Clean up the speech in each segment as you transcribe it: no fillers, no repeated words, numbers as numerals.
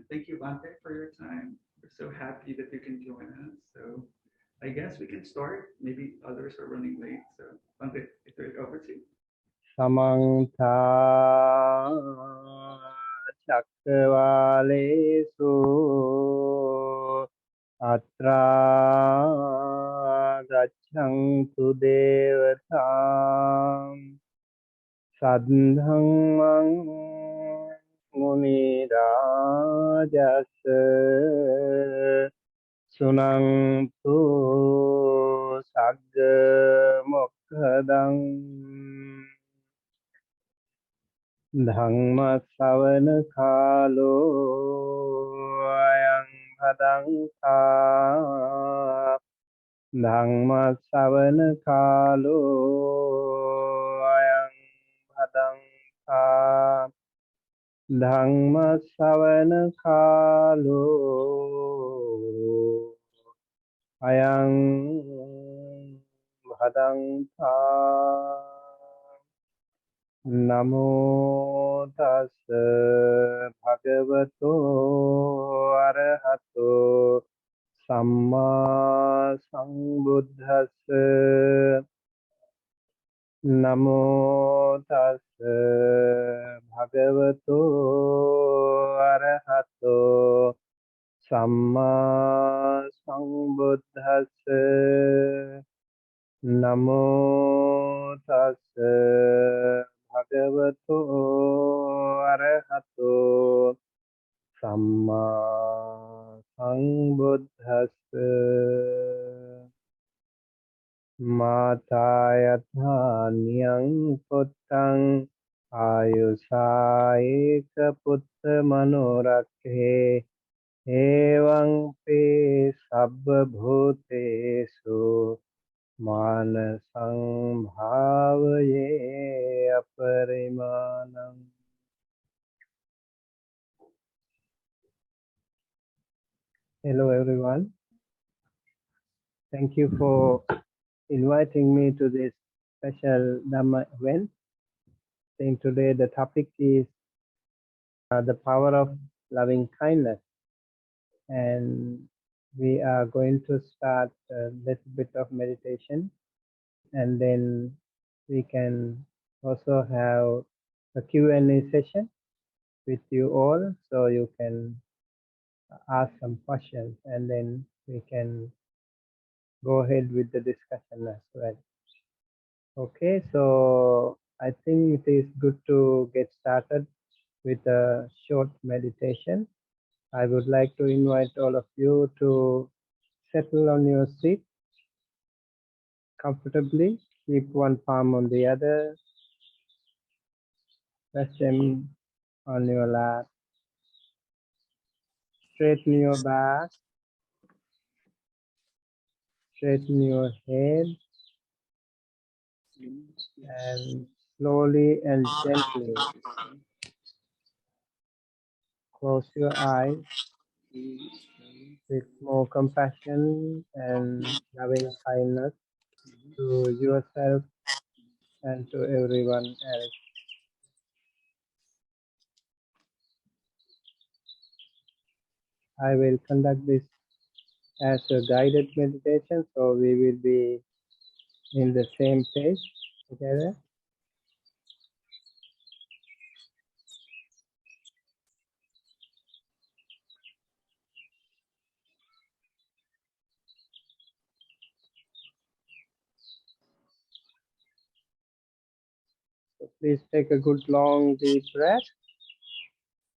thank you, Bhante, for your time. We're so happy that you can join us. So I guess we can start. Maybe others are running late. So Bhante, I turn it over to you. Samantha Chakravalesu Atra Gachantu Devatam Sadhamang Muni Rajasa Sunantu Sagga Mokkadang Dhamma Savana Kalo Ayang Bhadangha Dhamma Savana Kalo Ayang Bhadangha Dhamma Savana Kalo Ayang Bhadangha Namo tassa bhagavato arahato samma sambuddhassa. Namo tassa bhagavato arahato samma sambuddhassa. Namo tassa bhagavato arahato samma sambuddhassa. Mata yatha niyang puttang ayusaika putta manorakhe evang pe sabba bhutesu Manasang bhavaye aparimanam. Hello everyone. Thank you for inviting me to this special Dhamma event. And today the topic is the power of loving kindness. And we are going to start a little bit of meditation, and then we can also have a Q&A session with you all, so you can ask some questions, and then we can go ahead with the discussion as well. Okay, so I think it is good to get started with a short meditation. I would like to invite all of you to settle on your seat comfortably. Keep one palm on the other. Rest them on your lap. Straighten your back. Straighten your head. And slowly and gently close your eyes with more compassion and loving kindness to yourself and to everyone else. I will conduct this as a guided meditation, so we will be in the same page together. So please take a good long deep breath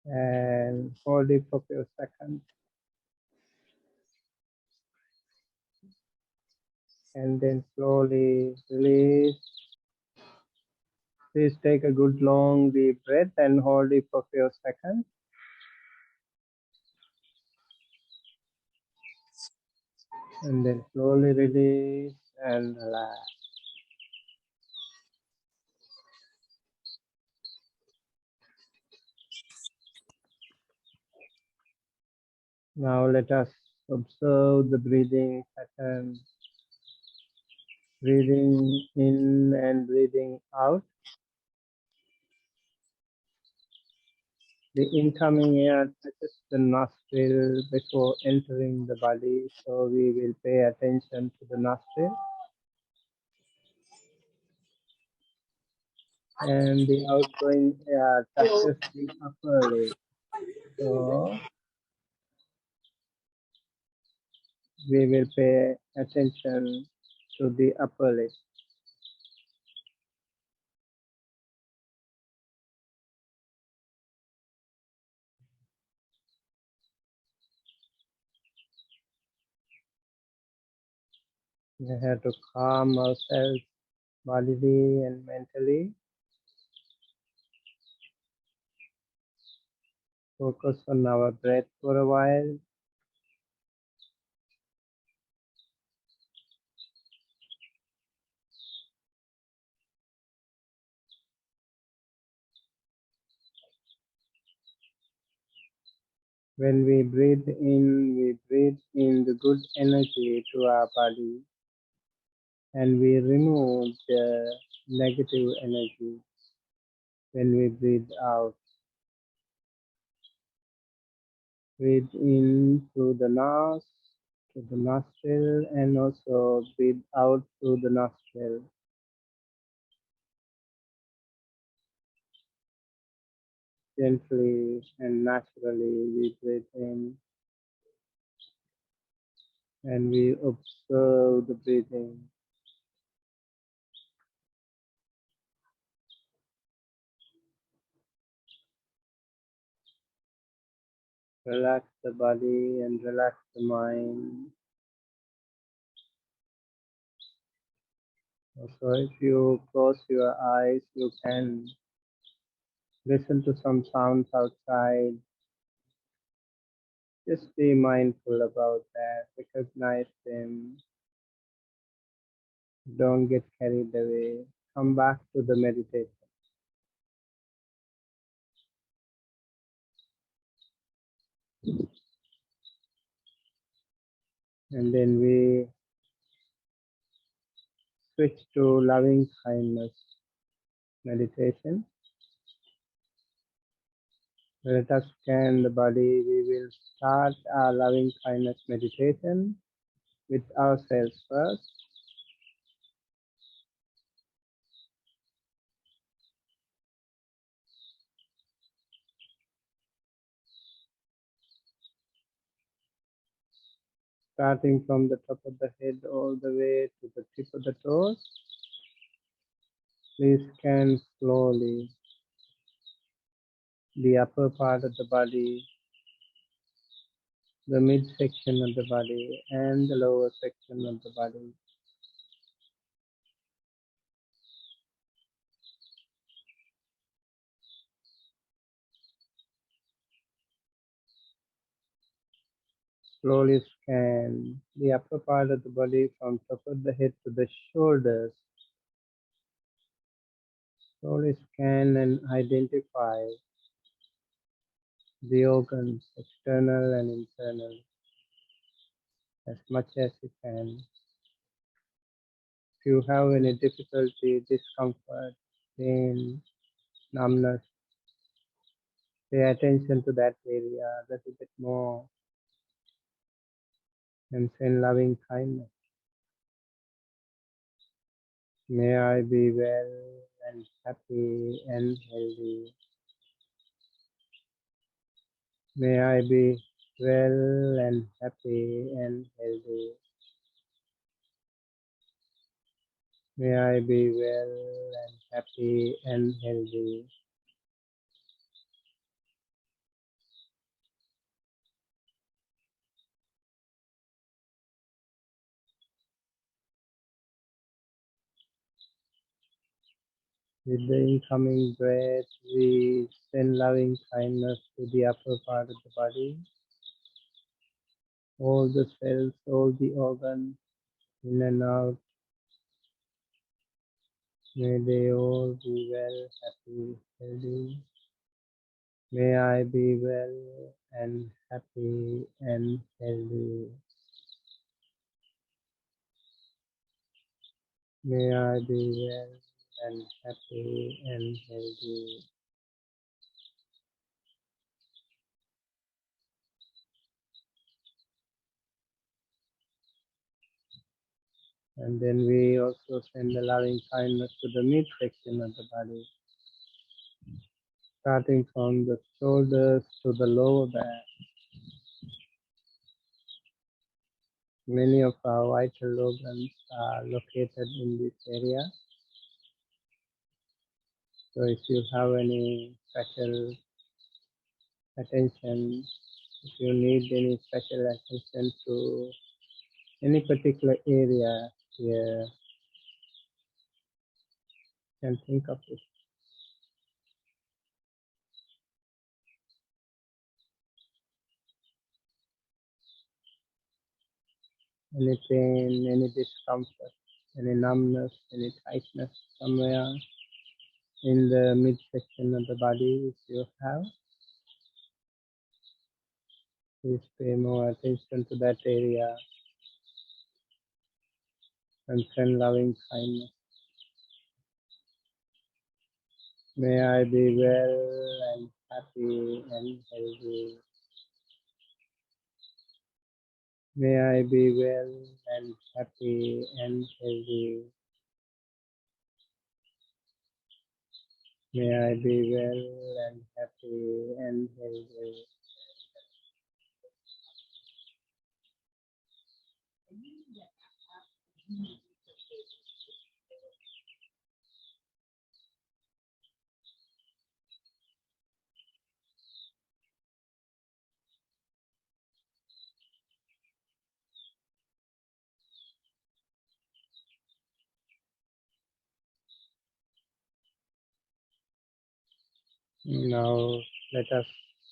and hold it for a few seconds. And then slowly release. Please take a good long deep breath and hold it for a few seconds. And then slowly release and relax. Now let us observe the breathing pattern. Breathing in and breathing out. The incoming air touches the nostril before entering the body, so we will pay attention to the nostril. And the outgoing air touches the upper lip, so we will pay attention to the upper lip. We have to calm ourselves bodily and mentally. Focus on our breath for a while. When we breathe in the good energy to our body, and we remove the negative energy when we breathe out. Breathe in through the nose, to the nostril, and also breathe out through the nostril. Gently and naturally we breathe in and we observe the breathing. Relax the body and relax the mind. Also, if you close your eyes, you can listen to some sounds outside. Just be mindful about that. Recognize them. Don't get carried away. Come back to the meditation. And then we switch to loving kindness meditation. Let us scan the body. We will start our loving kindness meditation with ourselves first. Starting from the top of the head all the way to the tip of the toes. Please scan slowly the upper part of the body, the midsection of the body, and the lower section of the body. Slowly scan the upper part of the body from top of the head to the shoulders. Slowly scan and identify the organs, external and internal, as much as you can. If you have any difficulty, discomfort, pain, numbness, pay attention to that area a little bit more and send loving kindness. May I be well and happy and healthy. May I be well and happy and healthy. May I be well and happy and healthy. With the incoming breath, we send loving kindness to the upper part of the body. All the cells, all the organs, in and out. May they all be well, happy, healthy. May I be well and happy and healthy. May I be well and happy and healthy. And then we also send the loving kindness to the midsection of the body, starting from the shoulders to the lower back. Many of our vital organs are located in this area. So if you have any special attention, if you need any special attention to any particular area here, you can think of it. Any pain, any discomfort, any numbness, any tightness somewhere in the midsection of the body, if you have, please pay more attention to that area and send loving kindness. May I be well and happy and healthy. May I be well and happy and healthy. May I be well and happy and healthy. Now let us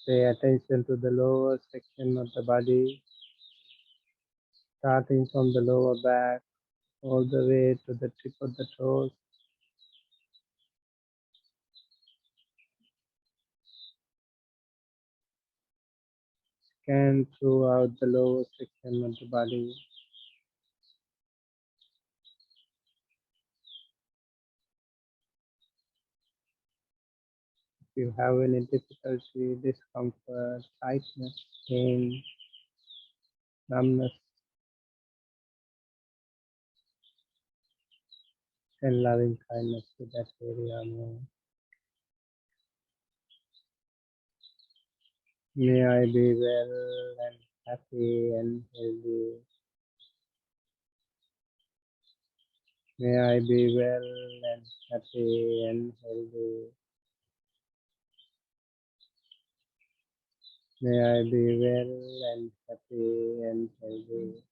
pay attention to the lower section of the body, starting from the lower back all the way to the tip of the toes. Scan throughout the lower section of the body. If you have any difficulty, discomfort, tightness, pain, numbness, and loving kindness to that area more. May I be well and happy and healthy. May I be well and happy and healthy. May I be well and happy and healthy.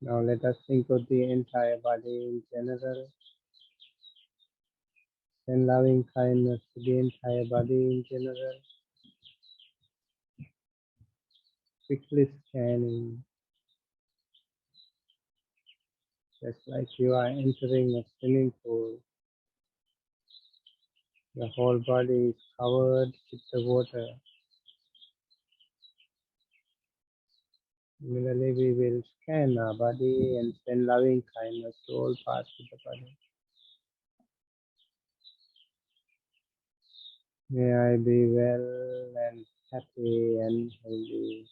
Now let us think of the entire body in general. Send loving kindness to the entire body in general. Quickly scanning, just like you are entering a swimming pool. The whole body is covered with the water. Similarly, we will scan our body and send loving kindness to all parts of the body. May I be well and happy and healthy.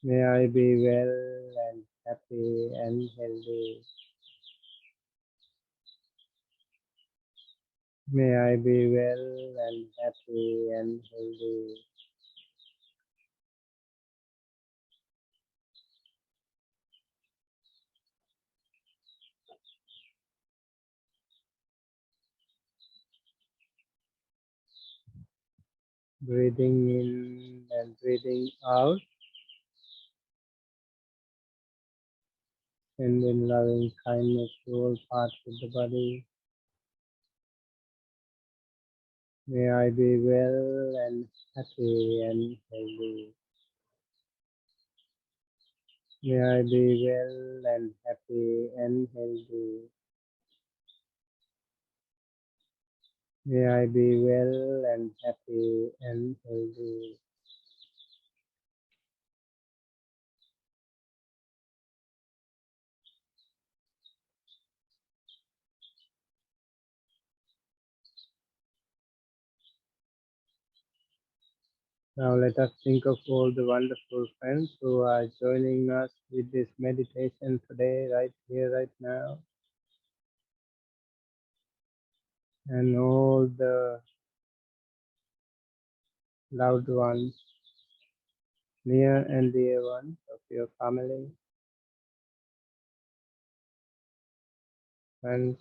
May I be well and happy and healthy. May I be well and happy and healthy. Breathing in and breathing out, sending loving kindness to all parts of the body. May I be well and happy and healthy. May I be well and happy and healthy. May I be well and happy and healthy. Now let us think of all the wonderful friends who are joining us with this meditation today, right here, right now, and all the loved ones, near and dear ones of your family, friends,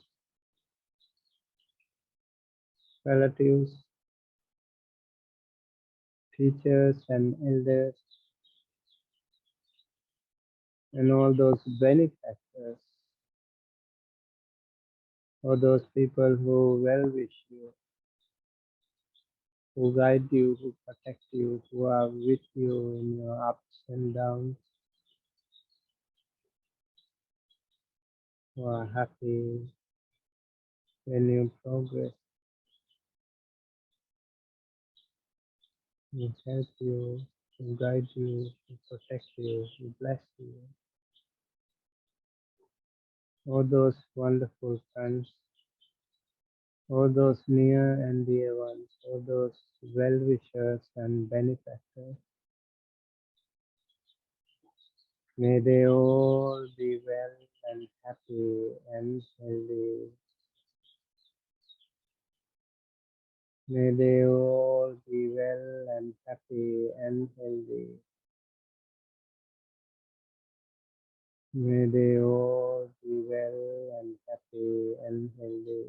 relatives, teachers and elders, and all those benefactors, all those people who well wish you, who guide you, who protect you, who are with you in your ups and downs, who are happy when you progress, who help you, who guide you, who protect you, who bless you. All those wonderful friends, all those near and dear ones, all those well-wishers and benefactors, may they all be well and happy and healthy. May they all be well and happy and healthy. May they all be well and happy and healthy.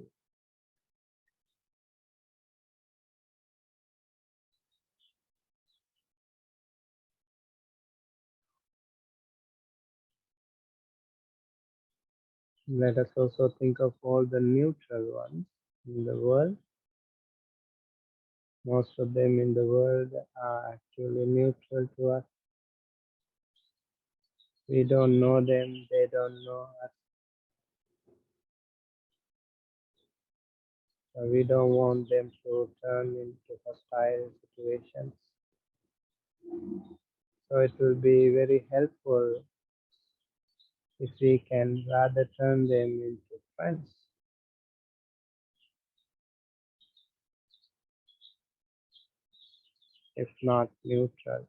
Let us also think of all the neutral ones in the world. Most of them in the world are actually neutral to us. We don't know them, they don't know us. So we don't want them to turn into hostile situations. So it will be very helpful if we can rather turn them into friends, if not neutral.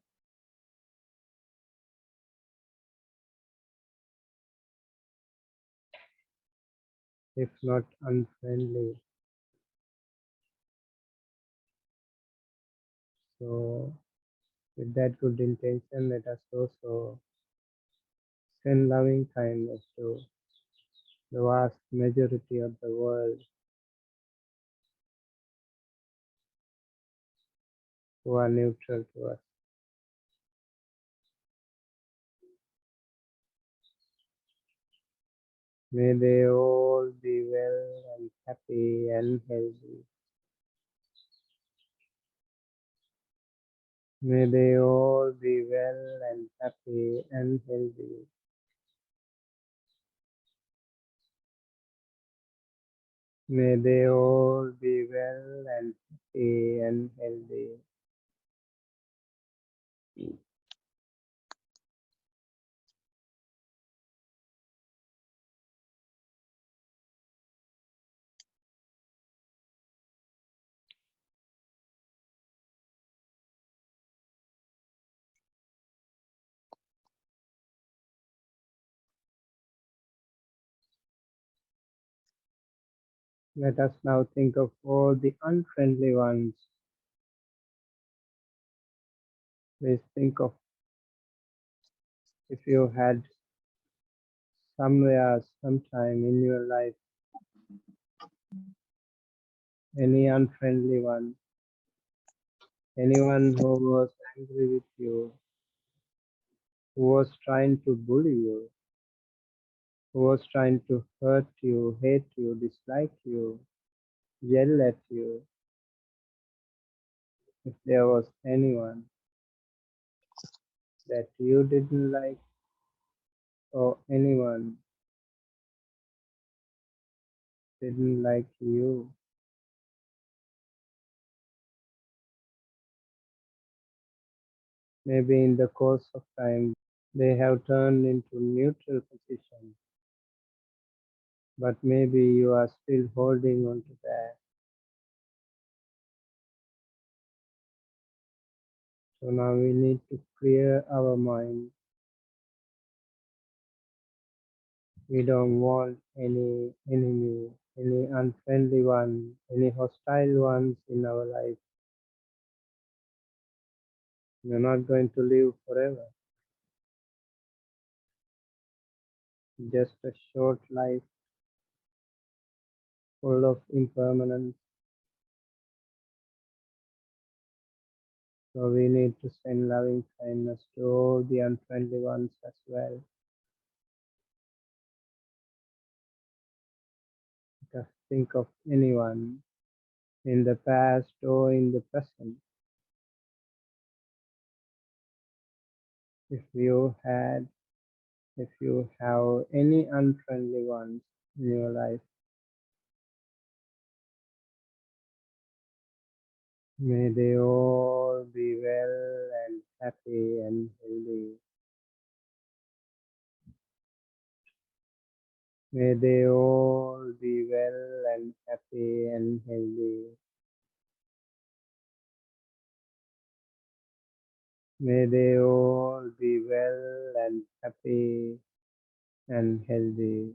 If not unfriendly. So with that good intention, let us also send loving kindness to the vast majority of the world who are neutral to us. May they all be well and happy and healthy. May they all be well and happy and healthy. May they all be well and happy and healthy. Let us now think of all the unfriendly ones. Please think of if you had somewhere, sometime in your life, any unfriendly one, anyone who was angry with you, who was trying to bully you, who was trying to hurt you, hate you, dislike you, yell at you, if there was anyone that you didn't like or anyone didn't like you, maybe in the course of time they have turned into neutral position, but maybe you are still holding on to that. So now we need to clear our mind. We don't want any enemy, any unfriendly one, any hostile ones in our life. We're not going to live forever. Just a short life full of impermanence. So we need to send loving kindness to all the unfriendly ones as well. Just think of anyone in the past or in the present. If you have any unfriendly ones in your life, may they all be well and happy and healthy. May they all be well and happy and healthy. May they all be well and happy and healthy.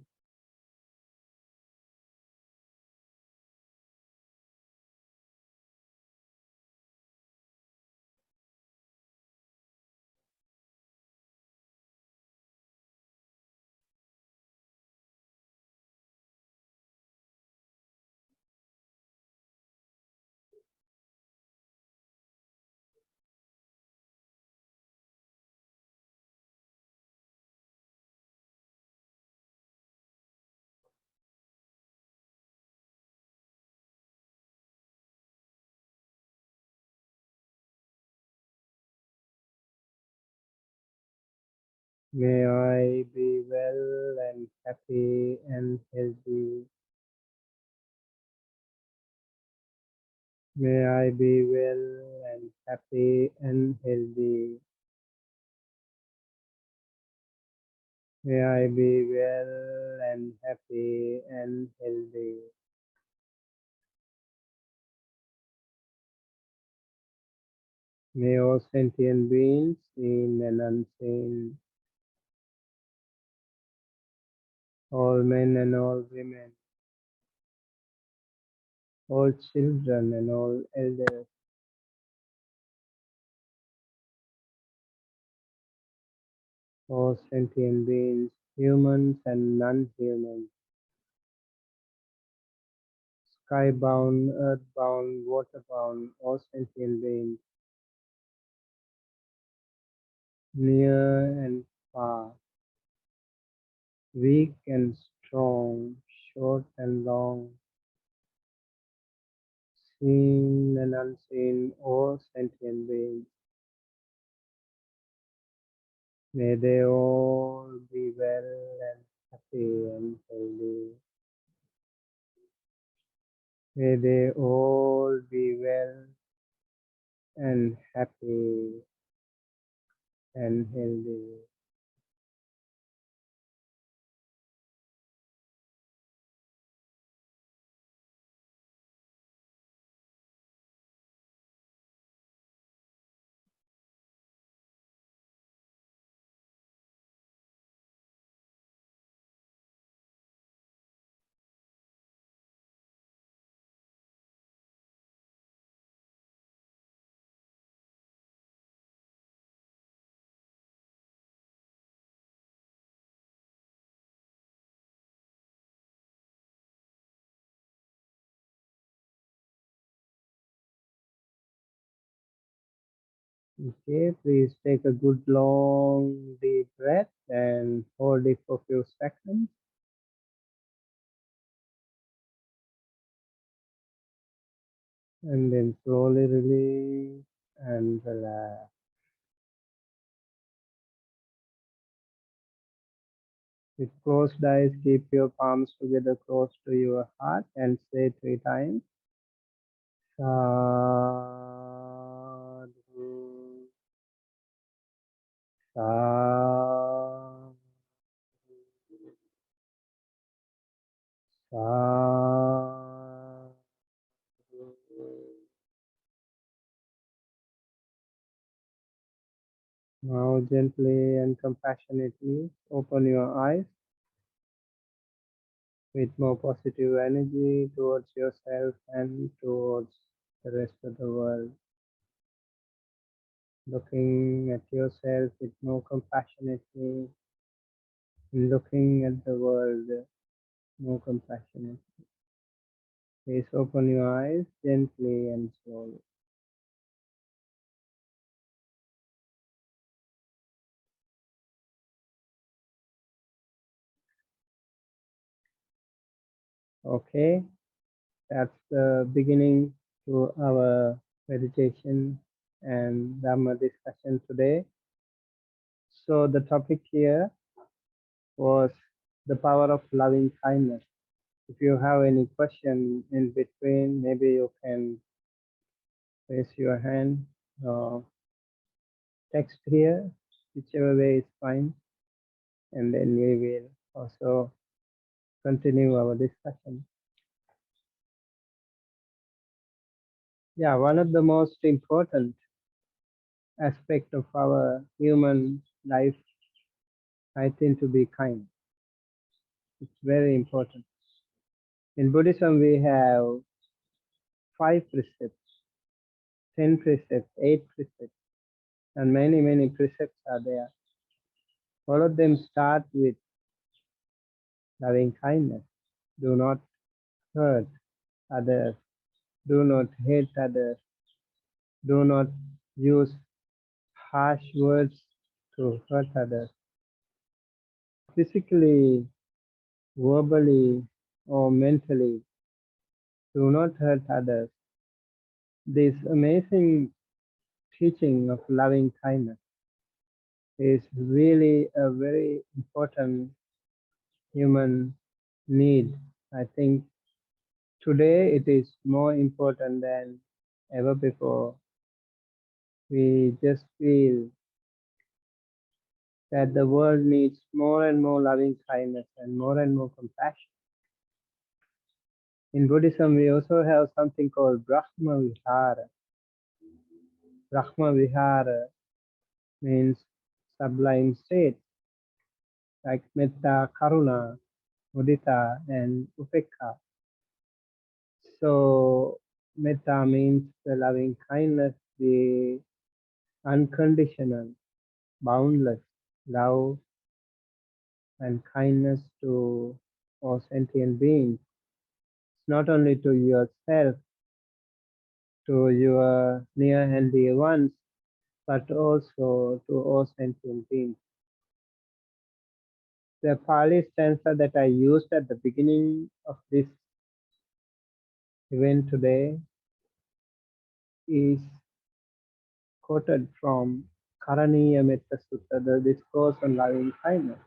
May I be well and happy and healthy. May I be well and happy and healthy. May I be well and happy and healthy. May all sentient beings, seen and unseen, all men and all women, all children and all elders, all sentient beings, humans and non-humans, skybound, earthbound, waterbound, all sentient beings, near and far, weak and strong, short and long, seen and unseen, all sentient beings. May they all be well and happy and healthy. May they all be well and happy and healthy. Okay, please take a good long deep breath and hold it for a few seconds. And then slowly release and relax. With closed eyes, keep your palms together close to your heart and say 3 times. Sadhu, sadhu, sadhu. Now gently and compassionately open your eyes with more positive energy towards yourself and towards the rest of the world. Looking at yourself with more compassionately, looking at the world more compassionately. Please open your eyes gently and slowly. Okay, that's the beginning to our meditation and Dhamma discussion today. So the topic here was the power of loving kindness. If you have any question in between, maybe you can raise your hand or text here, whichever way is fine, and then we will also continue our discussion. Yeah, one of the most important aspect of our human life, I think, to be kind. It's very important. In Buddhism, we have 5 precepts, 10 precepts, 8 precepts, and many, many precepts are there. All of them start with loving kindness. Do not hurt others. Do not hate others. Do not use harsh words to hurt others. Physically, verbally, or mentally, do not hurt others. This amazing teaching of loving kindness is really a very important human need. I think today it is more important than ever before. We just feel that the world needs more and more loving kindness and more compassion. In Buddhism, we also have something called Brahma Vihara. Brahma Vihara means sublime state like Metta, Karuna, Mudita, and Upekha. So, Metta means the loving kindness, the unconditional, boundless love and kindness to all sentient beings, not only to yourself, to your near and dear ones, but also to all sentient beings. The Pali stanza that I used at the beginning of this event today is quoted from Karaniya Metta Sutta, the discourse on loving kindness.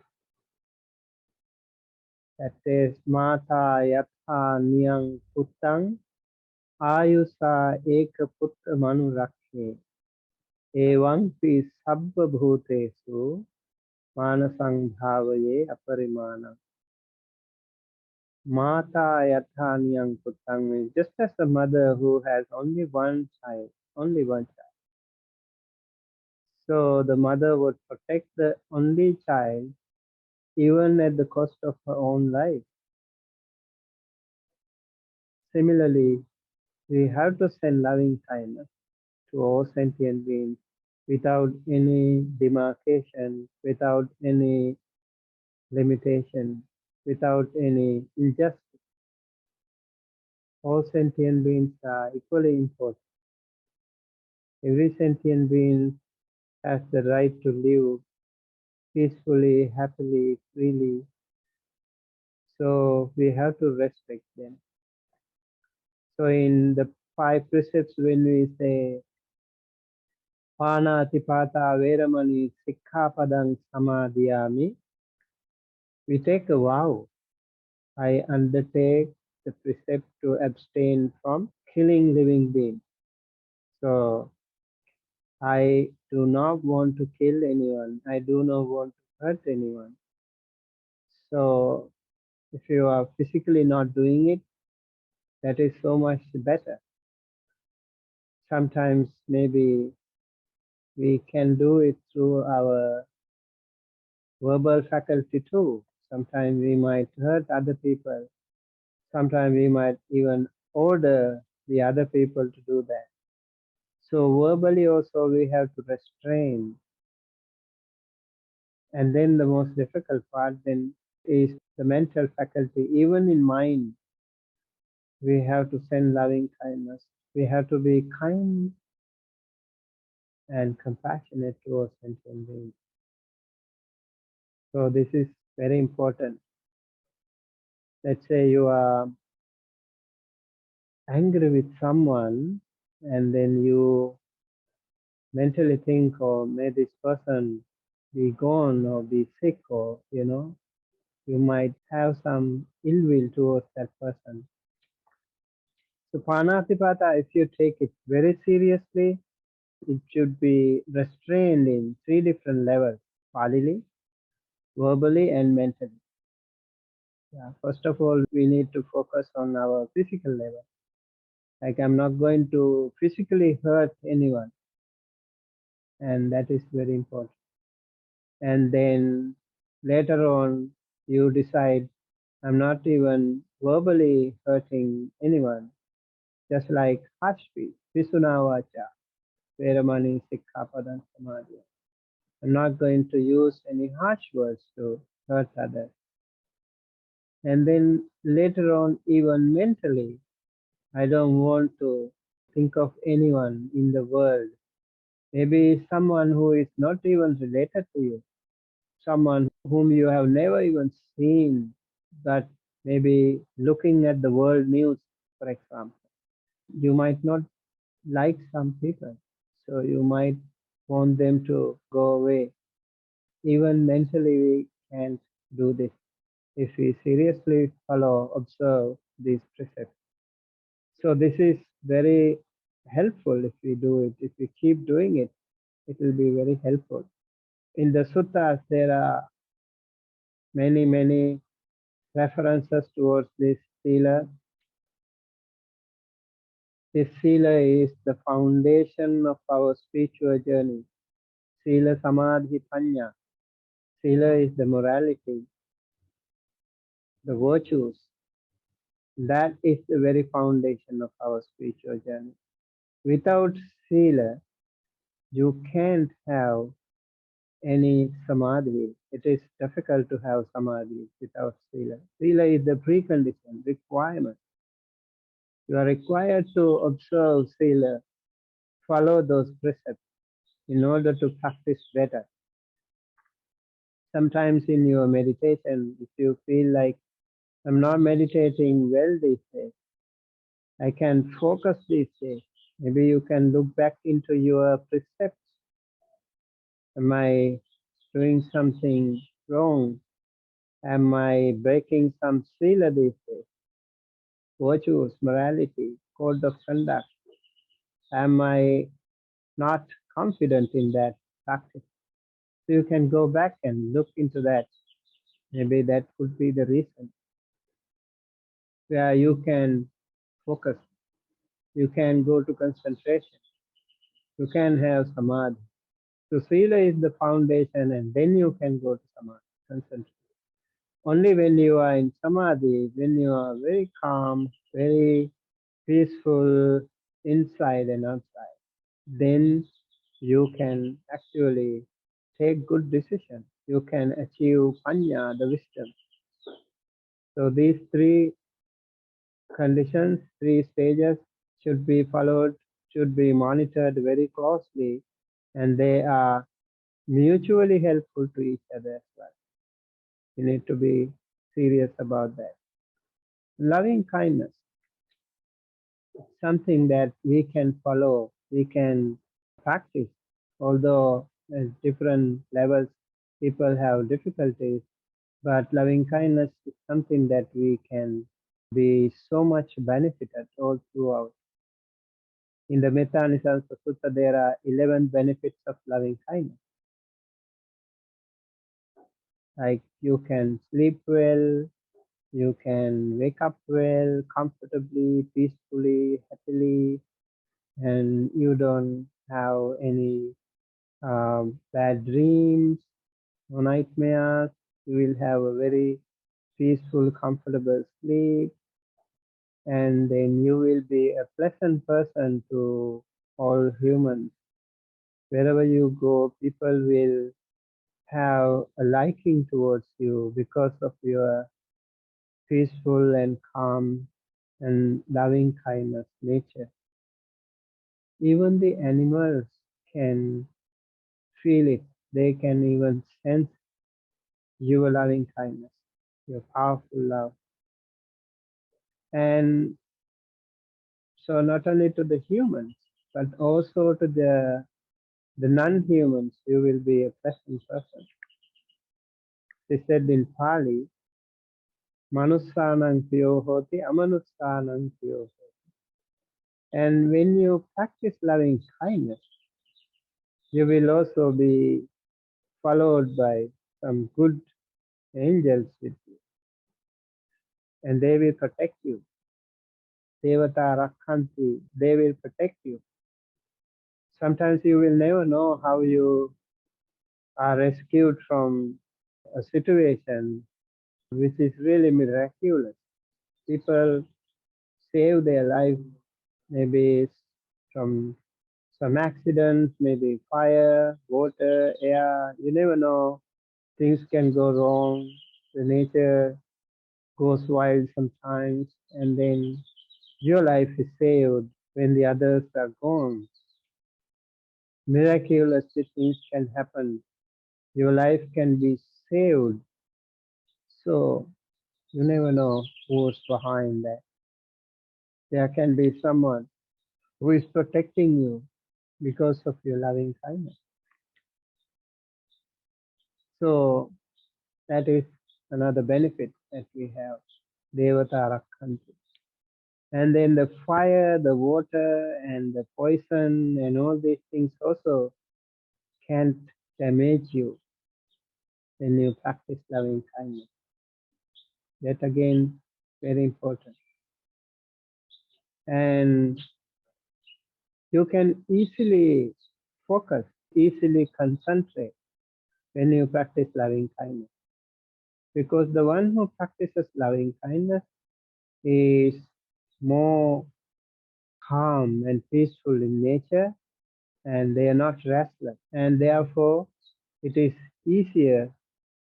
That says, Mata yatha niyang puttang ayusa eka putta manu rakshe evang pi sabba bhutesu manasang bhavaye aparimana. Mata yatha niyang puttang means just as a mother who has only one child, so the mother would protect the only child even at the cost of her own life. Similarly, we have to send loving kindness to all sentient beings without any demarcation, without any limitation, without any injustice. All sentient beings are equally important. Every sentient being has the right to live peacefully, happily, freely. So we have to respect them. So in the 5 precepts, when we say Panatipata Veramani Sikkhapadang Samadhiyami, we take a vow. I undertake the precept to abstain from killing living beings. So I do not want to kill anyone. I do not want to hurt anyone. So if you are physically not doing it, that is so much better. Sometimes maybe We can do it through our verbal faculty too. Sometimes we might hurt other people. Sometimes we might even order the other people to do that. So verbally also we have to restrain. And then the most difficult part then is the mental faculty. Even in mind, we have to send loving kindness. We have to be kind and compassionate towards sentient beings. So this is very important. Let's say you are angry with someone and then you mentally think, oh, may this person be gone or be sick, or you might have some ill will towards that person. So Panatipata, if you take it very seriously, it should be restrained in three different levels: bodily, verbally, and mentally. Yeah. First of all, we need to focus on our physical level. Like, I'm not going to physically hurt anyone, and that is very important. And then later on, you decide, I'm not even verbally hurting anyone, just like harsh speech, Visunavacha, Veramani, Sikkhapadan, Samadhi. I'm not going to use any harsh words to hurt others. And then later on, even mentally, I don't want to think of anyone in the world. Maybe someone who is not even related to you, someone whom you have never even seen, but maybe looking at the world news, for example, you might not like some people, so you might want them to go away. Even mentally, we can't do this if we seriously observe these precepts. So this is very helpful if we do it. If we keep doing it, it will be very helpful. In the suttas, there are many references towards this sila. This sila is the foundation of our spiritual journey. Sila samadhi panya. Sila is the morality, the virtues. That is the very foundation of our spiritual journey. Without sila, you can't have any samadhi. It is difficult to have samadhi without sila. Sila is the precondition, requirement. You are required to observe sila, follow those precepts in order to practice better. Sometimes in your meditation, if you feel like I'm not meditating well these days, I can focus these days. Maybe you can look back into your precepts. Am I doing something wrong? Am I breaking some sila these days? Virtues, morality, code of conduct. Am I not confident in that practice? So you can go back and look into that. Maybe that could be the reason where you can focus. You can go to concentration. You can have samadhi. So sila is the foundation, and then you can go to samadhi, concentration. Only when you are in samadhi, when you are very calm, very peaceful inside and outside, then you can actually take good decisions. You can achieve panya, the wisdom. So these three conditions, three stages should be followed, should be monitored very closely, and they are mutually helpful to each other as well. You need to be serious about that. Loving kindness, something that we can follow, we can practice, although at different levels people have difficulties, but loving kindness is something that we can be so much benefited all throughout. In the Metta Anisansa Sutta, there are 11 benefits of loving kindness. Like, you can sleep well, you can wake up well, comfortably, peacefully, happily, and you don't have any bad dreams, no nightmares. You will have a very peaceful, comfortable sleep, and then you will be a pleasant person to all humans. Wherever you go, people will have a liking towards you because of your peaceful and calm and loving kindness nature. Even the animals can feel it. They can even sense your loving kindness, your powerful love. And so not only to the humans, but also to the non-humans, you will be a pleasant person. They said in Pali, Manussanang piyo hoti, amanussanang piyo. And when you practice loving kindness, you will also be followed by some good angels with you, and they will protect you. Devata Rakhanti, they will protect you. Sometimes you will never know how you are rescued from a situation which is really miraculous. People save their life, maybe from some accidents, maybe fire, water, air. You never know. Things can go wrong. The nature goes wild sometimes, and then your life is saved when the others are gone. Miraculous things can happen. Your life can be saved. So you never know who's behind that. There can be someone who is protecting you because of your loving kindness. So that is another benefit that we have. Devata Rakhanti. And then the fire, the water, and the poison, and all these things also can't damage you when you practice loving kindness. That again, very important. And you can easily focus, easily concentrate when you practice loving kindness. Because the one who practices loving kindness is more calm and peaceful in nature, and they are not restless. And therefore, it is easier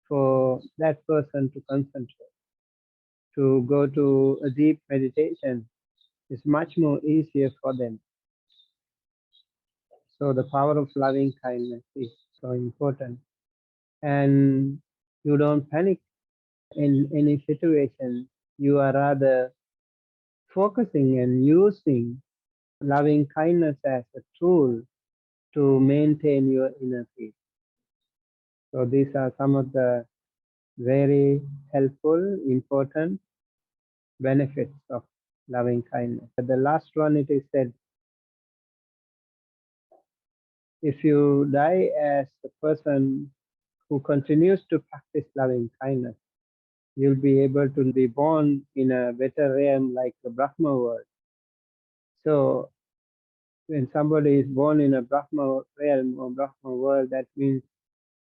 for that person to concentrate. To go to a deep meditation is much more easier for them. So the power of loving kindness is so important. And you don't panic in any situation. You are rather focusing and using loving kindness as a tool to maintain your inner peace. So these are some of the very helpful, important benefits of loving kindness. The last one, it is said, if you die as a person who continues to practice loving kindness, you'll be able to be born in a better realm like the Brahma world. So when somebody is born in a Brahma realm or Brahma world, that means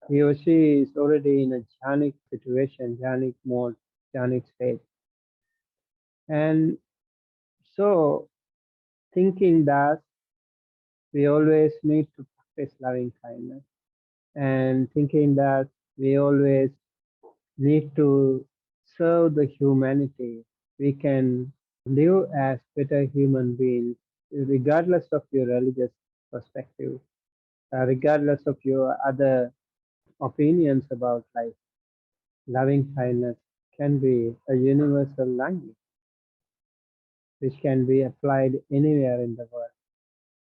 he or she is already in a jhanic situation, jhanic mode, jhanic state. And so thinking that we always need to practice loving kindness, and thinking that we always need to serve the humanity, we can live as better human beings, regardless of your religious perspective, regardless of your other opinions about life. Loving kindness can be a universal language which can be applied anywhere in the world,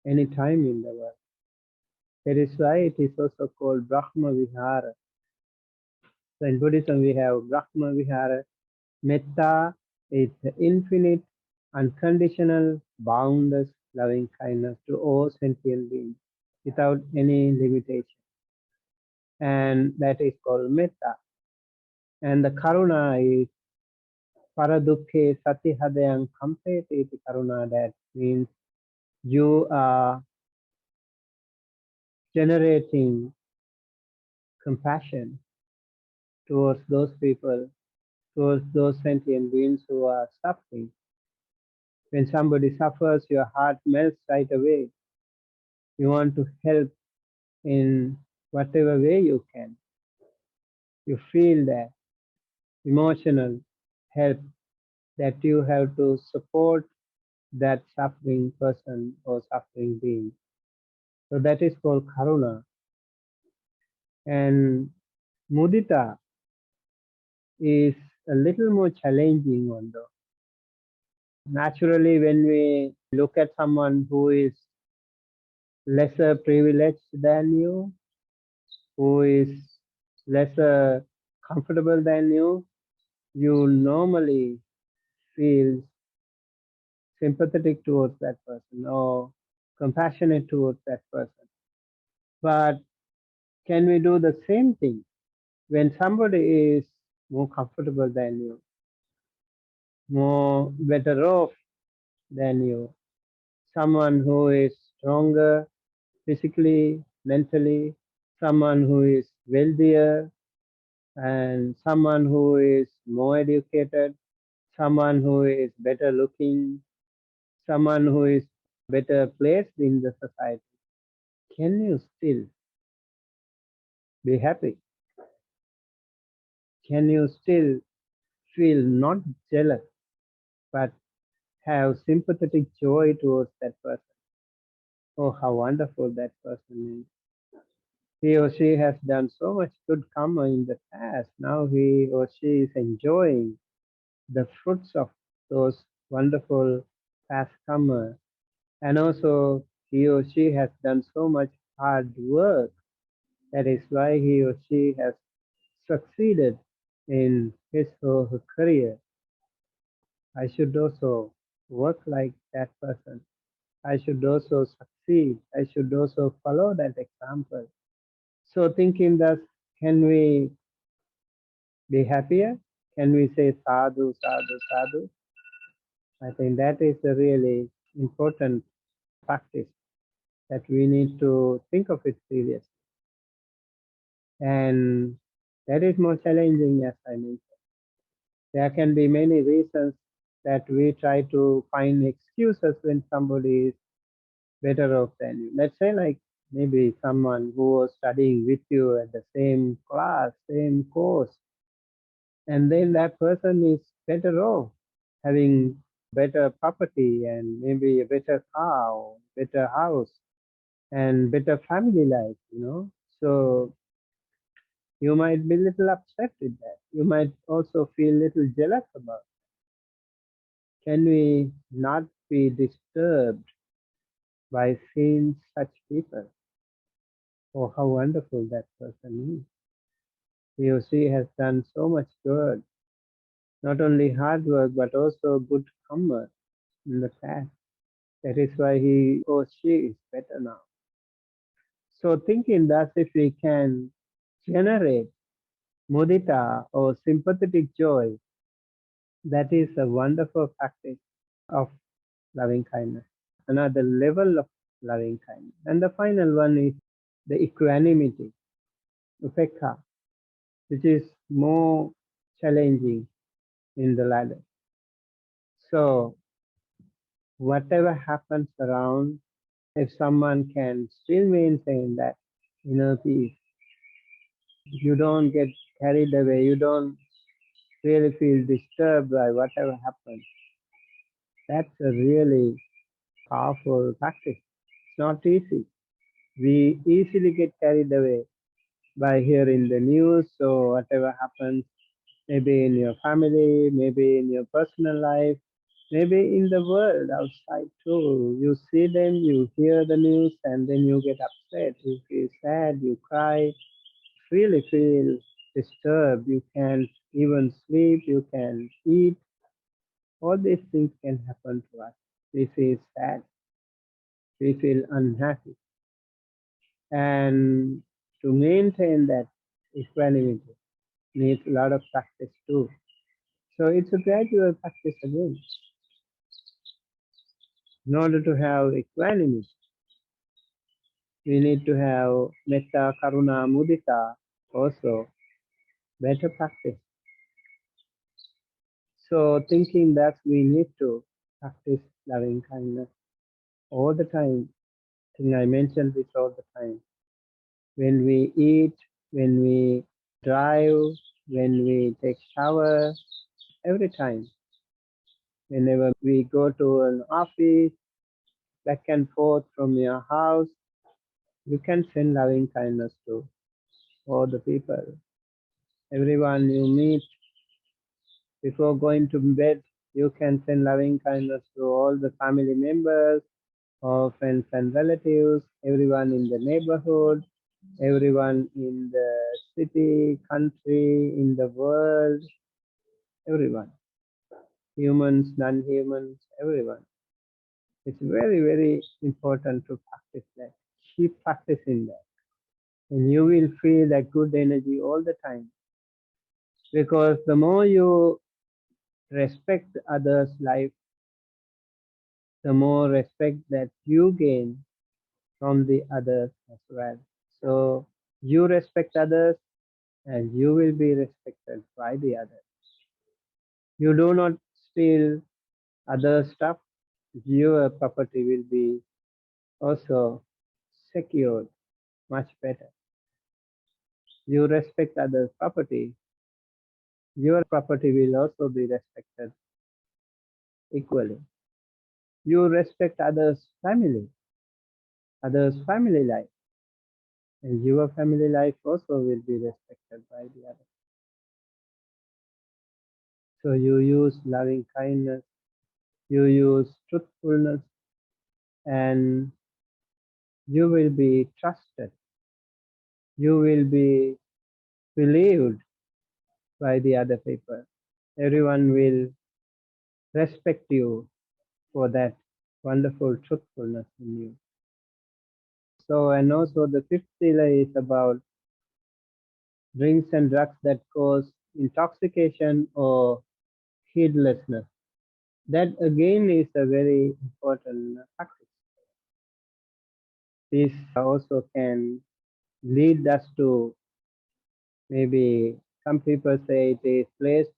anytime in the world. That is why it is also called Brahma Vihara. So in Buddhism, we have Brahma Vihara. Metta is the infinite, unconditional, boundless loving kindness to all sentient beings without any limitation. And that is called Metta. And the Karuna is Paradukhe Satihadayang Kampete iti Karuna. That means you are generating compassion towards those people, towards those sentient beings who are suffering. When somebody suffers, your heart melts right away. You want to help in whatever way you can. You feel that emotional help that you have to support that suffering person or suffering being. So that is called karuna. And mudita is a little more challenging one though. Naturally, when we look at someone who is lesser privileged than you, who is lesser comfortable than you normally feel sympathetic towards that person or compassionate towards that person. But can we do the same thing when somebody is more comfortable than you, more better off than you, someone who is stronger physically, mentally, someone who is wealthier, and someone who is more educated, someone who is better looking, someone who is better placed in the society? Can you still be happy? Can you still feel not jealous, but have sympathetic joy towards that person? Oh, how wonderful that person is. He or she has done so much good karma in the past. Now he or she is enjoying the fruits of those wonderful past karma. And also, he or she has done so much hard work. That is why he or she has succeeded in his or her career. I should also work like that person. I should also succeed. I should also follow that example. So thinking thus, can we be happier? Can we say sadhu, sadhu, sadhu? I think that is a really important practice that we need to think of it seriously. And that is more challenging, as I mentioned. There can be many reasons that we try to find excuses when somebody is better off than you. Let's say like maybe someone who was studying with you at the same class, same course, and then that person is better off having better property and maybe a better car, or better house and better family life. So you might be a little upset with that. You might also feel a little jealous about it. Can we not be disturbed by seeing such people? Oh, how wonderful that person is. He or she has done so much good, not only hard work, but also good karma in the past. That is why he or she is better now. So thinking that if we can generate mudita or sympathetic joy, that is a wonderful practice of loving kindness, another level of loving kindness. And the final one is the equanimity, upekha, which is more challenging in the ladder. So whatever happens around, if someone can still maintain that inner peace, you don't get carried away, you don't really feel disturbed by whatever happens. That's a really powerful practice. It's not easy. We easily get carried away by hearing the news or whatever happens, maybe in your family, maybe in your personal life, maybe in the world outside too. You see them, you hear the news, and then you get upset. You feel sad, you cry, really feel disturbed. You can't even sleep, you can eat. All these things can happen to us. We feel sad, we feel unhappy. And to maintain that equanimity needs a lot of practice too. So it's a gradual practice again. In order to have equanimity, We need to have metta, karuna, mudita also, better practice. So thinking that we need to practice loving kindness all the time. I think I mentioned this all the time. When we eat, when we drive, when we take shower, every time. Whenever we go to an office, back and forth from your house, you can send loving kindness to all the people. Everyone you meet before going to bed, you can send loving kindness to all the family members or friends and relatives, everyone in the neighborhood, everyone in the city, country, in the world, everyone. Humans, non-humans, everyone. It's very, very important to practice that. Keep practicing that. And you will feel that good energy all the time. Because the more you respect others' life, the more respect that you gain from the others as well. So you respect others and you will be respected by the others. You do not steal other stuff, your property will be also secured much better. You respect others' property, your property will also be respected equally. You respect others' family life, and your family life also will be respected by the others. So you use loving kindness, you use truthfulness, and you will be trusted. You will be believed by the other people. Everyone will respect you for that wonderful truthfulness in you. So, and also the fifth sila is about drinks and drugs that cause intoxication or heedlessness. That again is a very important practice. This also can lead us to, maybe some people say it is placed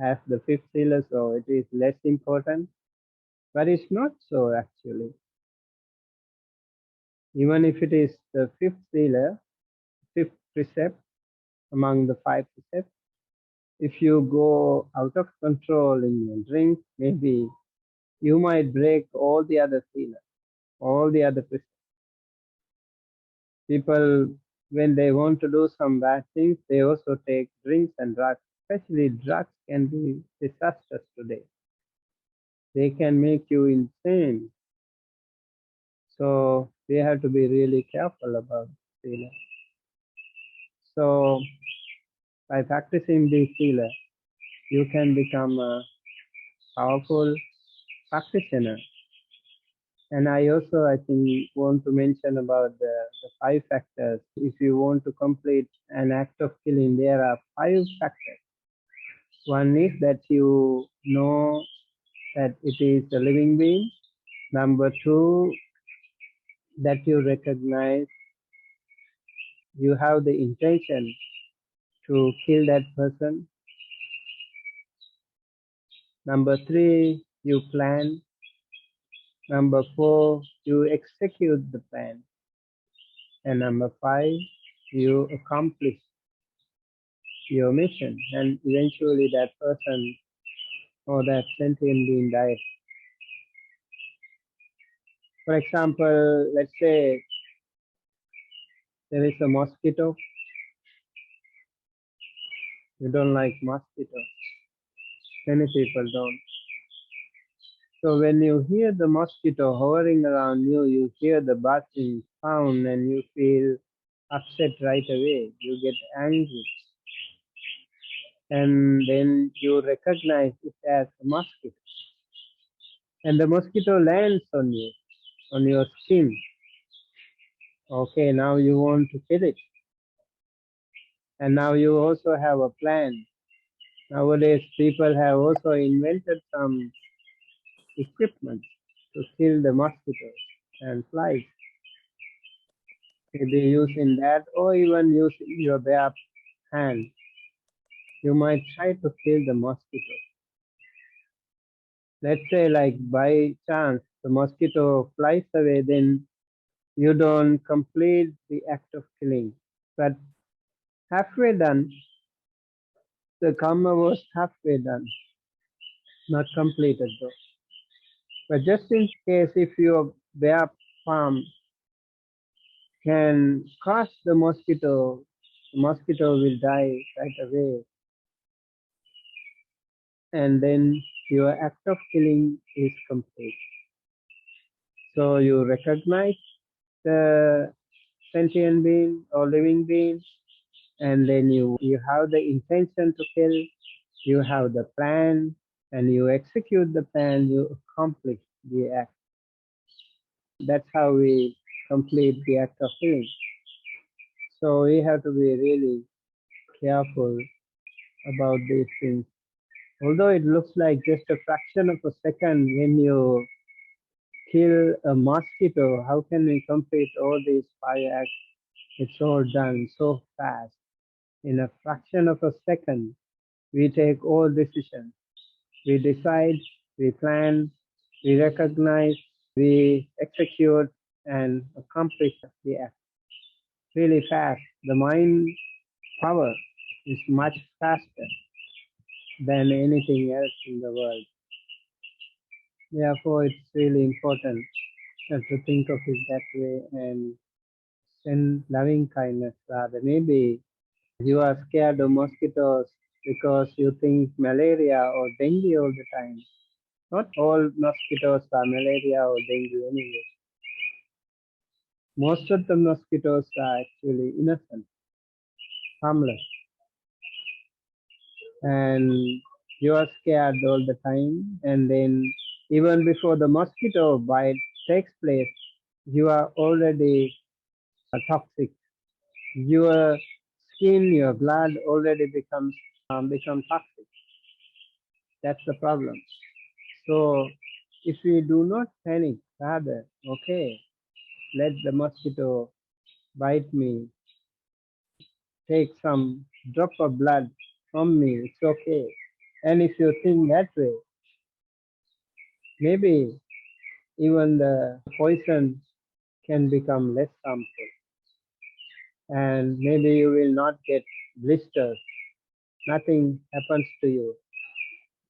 as the fifth sila, so it is less important, but it's not so actually. Even if it is the fifth sila, fifth precept among the five precepts, if you go out of control in your drink, maybe you might break all the other sila, all the other precepts. People, when they want to do some bad things, they also take drinks and drugs. Especially drugs can be disastrous today. They can make you insane. So we have to be really careful about sila. So by practicing this sila, you can become a powerful practitioner. And I also, I think, want to mention about the five factors. If you want to complete an act of killing, there are five factors. One is that you know that it is a living being. Number two, that you recognize you have the intention to kill that person. Number three, you plan. Number four, you execute the plan. And number five, you accomplish your mission. And eventually that person or that sentient being dies. For example, let's say there is a mosquito. You don't like mosquitoes. Many people don't. So when you hear the mosquito hovering around you, you hear the buzzing sound and you feel upset right away. You get angry. And then you recognize it as a mosquito. And the mosquito lands on you, on your skin. Okay, now you want to kill it. And now you also have a plan. Nowadays, people have also invented some equipment to kill the mosquitoes and flies. Maybe using that, or even using your bare hand. You might try to kill the mosquito. Let's say, like, by chance, the mosquito flies away, then you don't complete the act of killing. But halfway done, the karma was halfway done, not completed though. But just in case, if your bare palm can crush the mosquito will die right away, and then your act of killing is complete. So you recognize the sentient being or living being, and then you have the intention to kill, you have the plan, and you execute the plan, you accomplish the act. That's how we complete the act of killing. So we have to be really careful about these things. Although it looks like just a fraction of a second when you kill a mosquito, how can we complete all these fire acts? It's all done so fast. In a fraction of a second, we take all decisions. We decide, we plan, we recognize, we execute and accomplish the act really fast. The mind power is much faster than anything else in the world. Therefore, it's really important to think of it that way and send loving kindness rather. Maybe you are scared of mosquitoes because you think malaria or dengue all the time. Not all mosquitoes are malaria or dengue anyway. Most of the mosquitoes are actually innocent, harmless. And you are scared all the time. And then even before the mosquito bite takes place, you are already toxic. Your skin, your blood already become toxic. That's the problem. So if we do not panic, rather, okay, let the mosquito bite me, take some drop of blood from me, it's okay. And if you think that way, maybe even the poison can become less harmful. And maybe you will not get blisters. Nothing happens to you.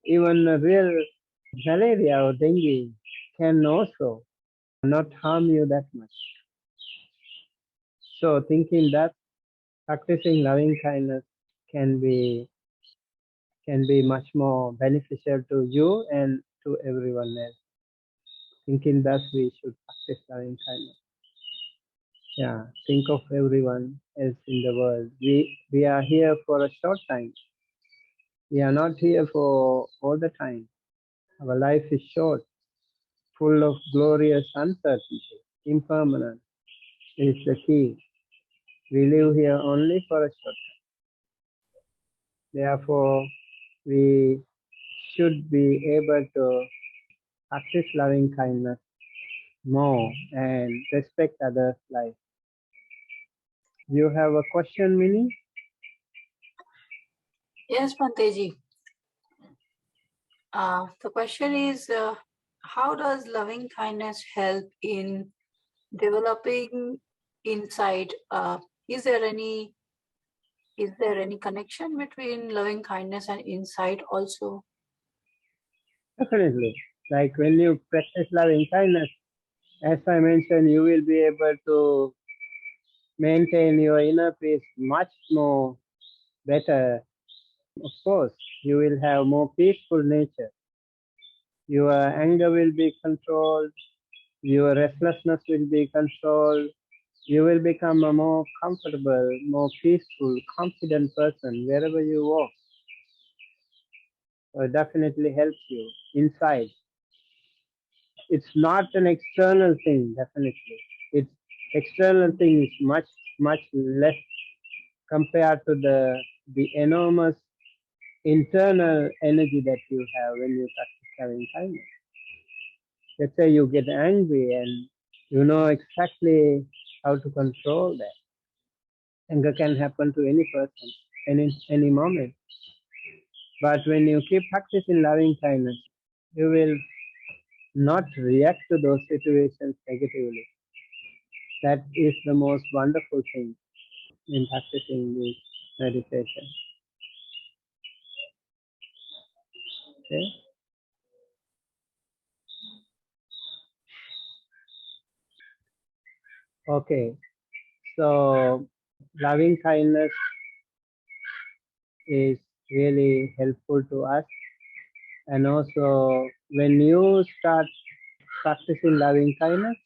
Even a real malaria or dengue can also not harm you that much. So thinking that practicing loving kindness can be much more beneficial to you and to everyone else. Thinking that we should practice loving kindness. Yeah, think of everyone else in the world. We are here for a short time. We are not here for all the time. Our life is short, full of glorious uncertainty. Impermanent is the key. We live here only for a short time. Therefore, we should be able to practice loving kindness more and respect others' life. You have a question, Minnie? Yes, Bhanteji. The question is, how does loving kindness help in developing insight? Is there any connection between loving kindness and insight also? Definitely. Like when you practice loving kindness, as I mentioned, you will be able to maintain your inner peace much more better. Of course, you will have more peaceful nature. Your anger will be controlled. Your restlessness will be controlled. You will become a more comfortable, more peaceful, confident person wherever you walk. It definitely helps you inside. It's not an external thing, definitely. It's external thing is much, much less compared to the enormous internal energy that you have when you practice loving kindness. Let's say you get angry and you know exactly how to control that. Anger can happen to any person, any moment. But when you keep practicing loving kindness, you will not react to those situations negatively. That is the most wonderful thing in practicing this meditation. Okay? Okay. So loving kindness is really helpful to us. And also when you start practicing loving kindness,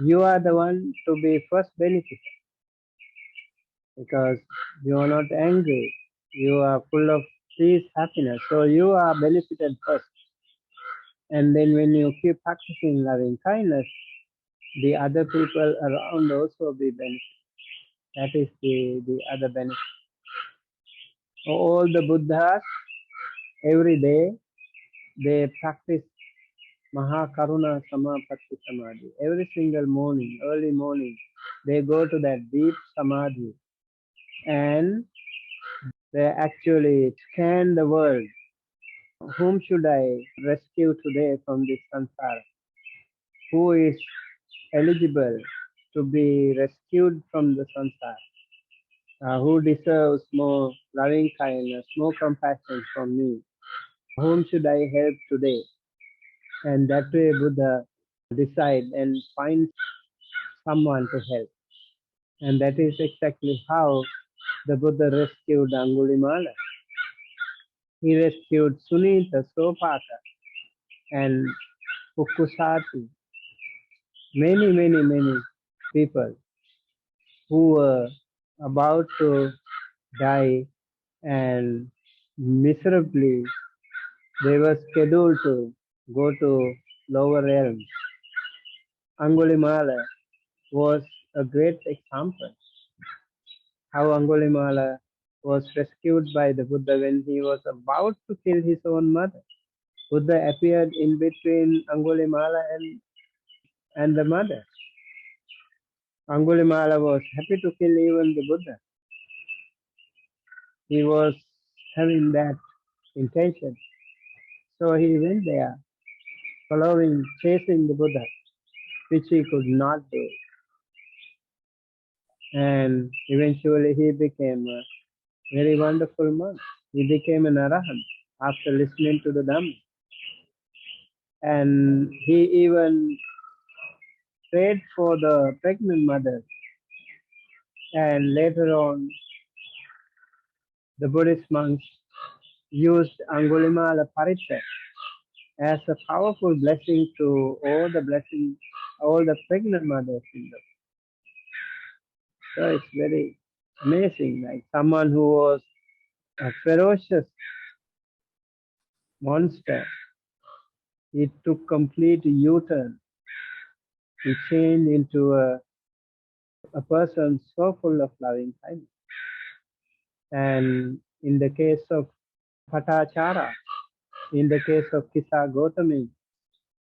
you are the one to be first beneficiary because you are not angry. You are full of peace, happiness. So you are benefited first. And then when you keep practicing loving kindness, the other people around also be benefited. That is the other benefit. All the Buddhas, every day, they practice Mahakaruna Samapatti Samadhi. Every single morning, early morning, they go to that deep Samadhi and they actually scan the world. Whom should I rescue today from this samsara? Who is eligible to be rescued from the samsara? Who deserves more loving kindness, more compassion from me? Whom should I help today? And that way Buddha decide and find someone to help. And that is exactly how the Buddha rescued Angulimala. He rescued Sunita, Sopaka, and Pukusati. Many people who were about to die and miserably they were scheduled to go to lower realms. Angulimala was a great example how Angulimala was rescued by the Buddha when he was about to kill his own mother. Buddha appeared in between Angulimala and the mother. Angulimala was happy to kill even the Buddha. He was having that intention. So he went there, chasing the Buddha, which he could not do. And eventually he became a very wonderful monk. He became an arahant after listening to the Dhamma. And he even prayed for the pregnant mother. And later on, the Buddhist monks used Angulimala Parita as a powerful blessing to all the pregnant mothers in the world. So it's very amazing, like someone who was a ferocious monster, he took complete U-turn. He changed into a person so full of loving kindness. And in the case of Patachara, in the case of Kisa Gotami,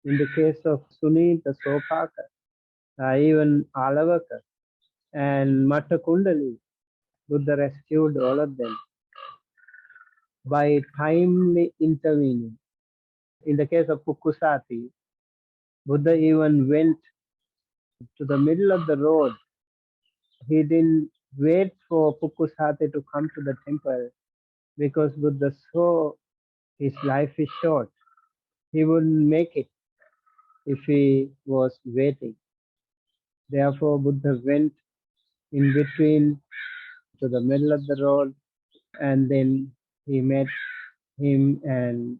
in the case of Sunita Sopaka, even Alavaka and Mata Kundali, Buddha rescued all of them by timely intervening. In the case of Pukusati, Buddha even went to the middle of the road. He didn't wait for Pukusati to come to the temple because Buddha saw his life is short. He wouldn't make it if he was waiting. Therefore, Buddha went in between to the middle of the road and then he met him and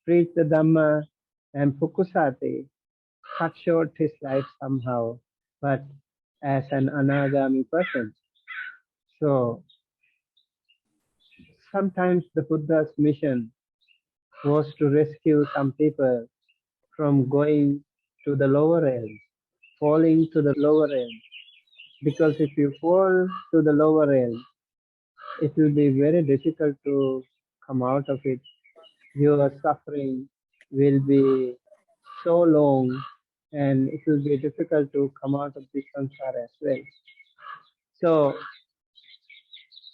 preached the Dhamma, and Pukusati cut short his life somehow, but as an anagami person. So sometimes the Buddha's mission was to rescue some people from going to the lower realms, falling to the lower realms. Because if you fall to the lower realms, it will be very difficult to come out of it. Your suffering will be so long and it will be difficult to come out of this samsara as well. So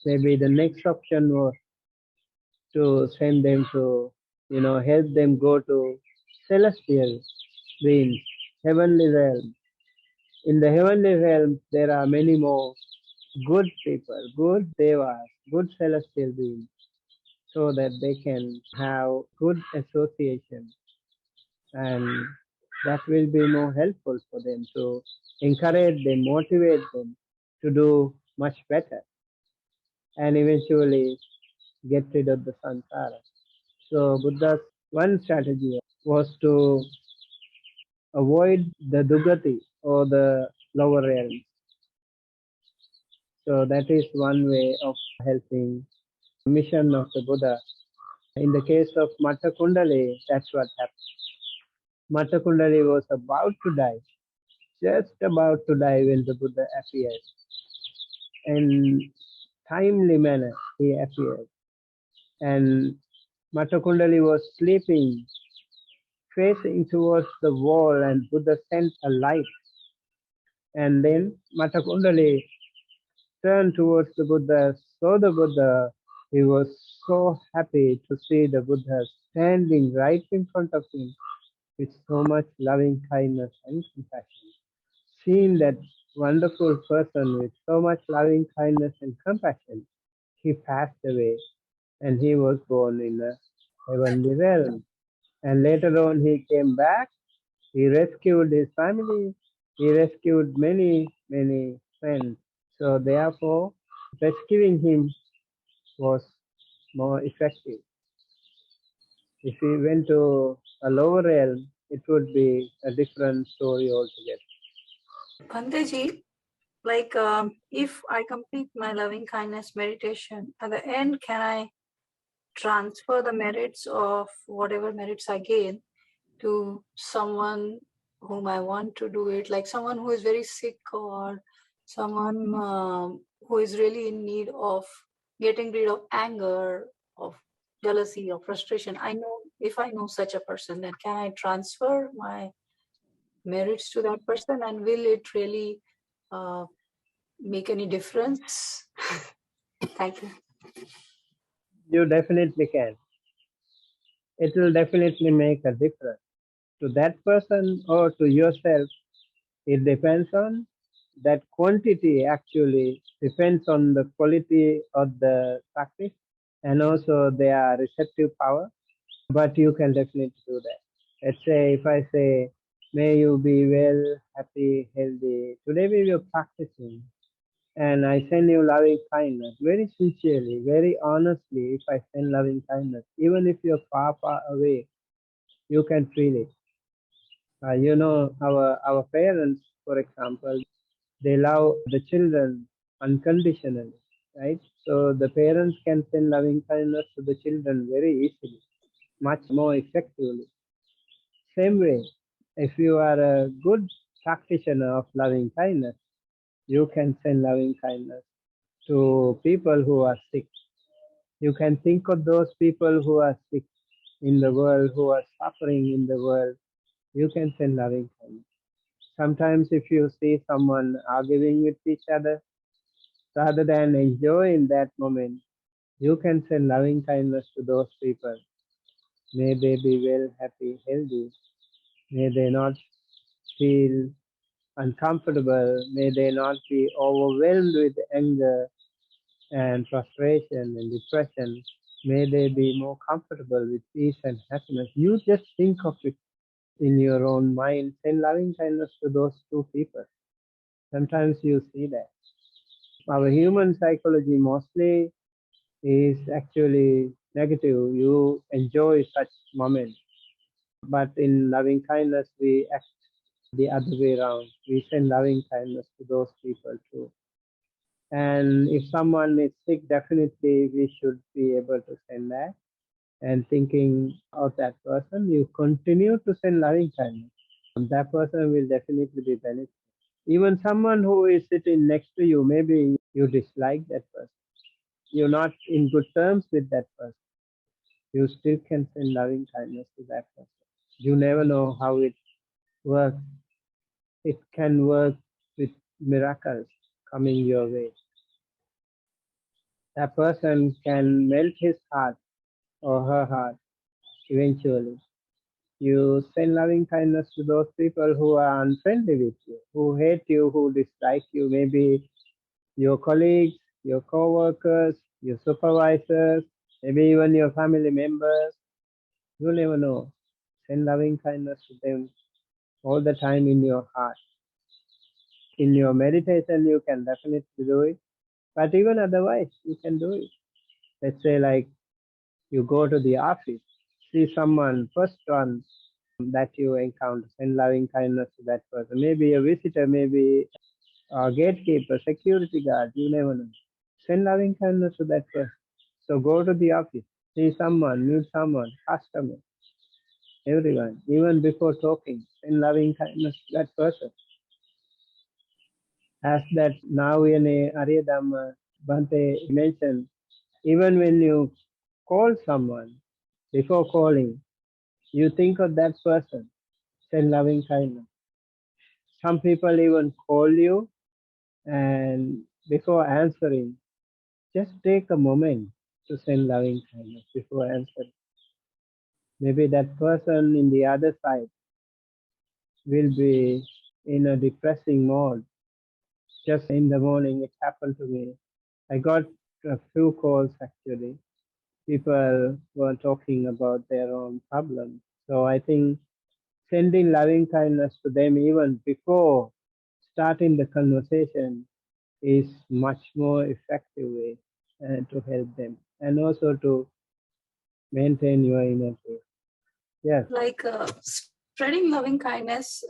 maybe the next option was to send them to, help them go to celestial beings, heavenly realm. In the heavenly realm, there are many more good people, good devas, good celestial beings, so that they can have good association, and that will be more helpful for them to encourage them, motivate them to do much better, and eventually get rid of the samsara. So Buddha's one strategy was to avoid the dugati or the lower realms. So that is one way of helping the mission of the Buddha. In the case of Mata Kundali, that's what happened. Mata Kundali was about to die, just about to die when the Buddha appeared. In timely manner, he appeared. And Mata Kundali was sleeping, facing towards the wall, and Buddha sent a light. And then Mata Kundali turned towards the Buddha, saw the Buddha. He was so happy to see the Buddha standing right in front of him with so much loving kindness and compassion. Seeing that wonderful person with so much loving kindness and compassion, he passed away and he was born in a heavenly realm. And later on, he came back. He rescued his family. He rescued many, many friends. So therefore, rescuing him was more effective. If he went to a lower realm, it would be a different story altogether. Bhanteji, if I complete my loving kindness meditation, at the end, can I transfer the merits of whatever merits I gain to someone whom I want to do it, like someone who is very sick or someone who is really in need of getting rid of anger, of jealousy, or frustration? If I know such a person, then can I transfer my merits to that person, and will it really make any difference? Thank you. You definitely can. It will definitely make a difference to that person or to yourself. It depends on that quantity, actually depends on the quality of the practice and also their receptive power. But you can definitely do that. Let's say if I say, may you be well, happy, healthy. Today we were practicing and I send you loving kindness very sincerely, very honestly. If I send loving kindness, even if you're far, far away, you can feel it. Our parents, for example, they love the children unconditionally, right? So the parents can send loving kindness to the children very easily, much more effectively. Same way, if you are a good practitioner of loving kindness, you can send loving kindness to people who are sick. You can think of those people who are sick in the world, who are suffering in the world. You can send loving kindness. Sometimes if you see someone arguing with each other, rather than enjoying that moment, you can send loving kindness to those people. May they be well, happy, healthy. May they not feel uncomfortable. May they not be overwhelmed with anger and frustration and depression. May they be more comfortable with peace and happiness. You just think of it in your own mind. Send loving kindness to those two people. Sometimes you see that. Our human psychology mostly is actually negative. You enjoy such moments. But in loving kindness, we act the other way around. We send loving kindness to those people too. And if someone is sick, definitely we should be able to send that. And thinking of that person, you continue to send loving kindness. That person will definitely be benefited. Even someone who is sitting next to you, maybe you dislike that person. You're not in good terms with that person. You still can send loving kindness to that person. You never know how it works. it can work with miracles coming your way. That person can melt his heart or her heart eventually. You send loving kindness to those people who are unfriendly with you, who hate you, who dislike you, maybe your colleagues, your co-workers, your supervisors, maybe even your family members. You never know. Send loving kindness to them all the time in your heart. In your meditation, you can definitely do it. But even otherwise, you can do it. Let's say like you go to the office, see someone, first one that you encounter, send loving kindness to that person. Maybe a visitor, maybe a gatekeeper, security guard, you never know. Send loving kindness to that person. So go to the office, see someone, meet someone, customer, everyone, even before talking, send loving kindness to that person. As that now in a Arya Dhamma, Bhante mentioned, even when you call someone, before calling, you think of that person, send loving kindness. Some people even call you, and before answering, just take a moment to send loving kindness before answering. Maybe that person in the other side will be in a depressing mode. Just in the morning, it happened to me. I got a few calls actually. People were talking about their own problems. So I think sending loving kindness to them even before starting the conversation is much more effective way to help them and also to maintain your inner peace. Yes. Like spreading loving kindness,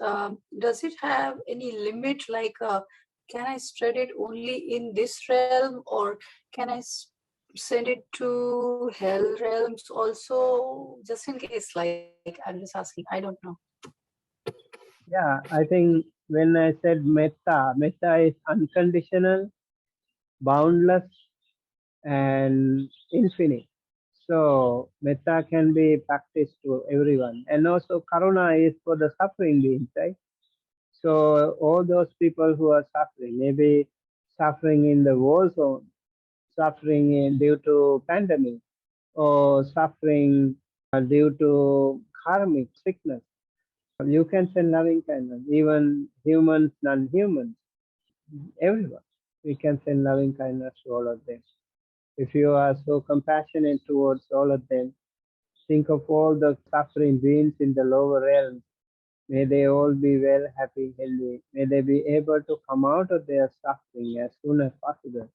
does it have any limit? Like, can I spread it only in this realm, or can I send it to hell realms also? Just in case, like, I'm just asking. I don't know. Yeah, I think when I said metta is unconditional, boundless, and infinite. So metta can be practiced to everyone. And also karuna is for the suffering beings, right? So all those people who are suffering, maybe suffering in the war zone, suffering due to pandemic, or suffering due to karmic sickness, you can send loving kindness. Even humans, non-humans, everyone, we can send loving kindness to all of them. If you are so compassionate towards all of them, think of all the suffering beings in the lower realms. May they all be well, happy, healthy. May they be able to come out of their suffering as soon as possible.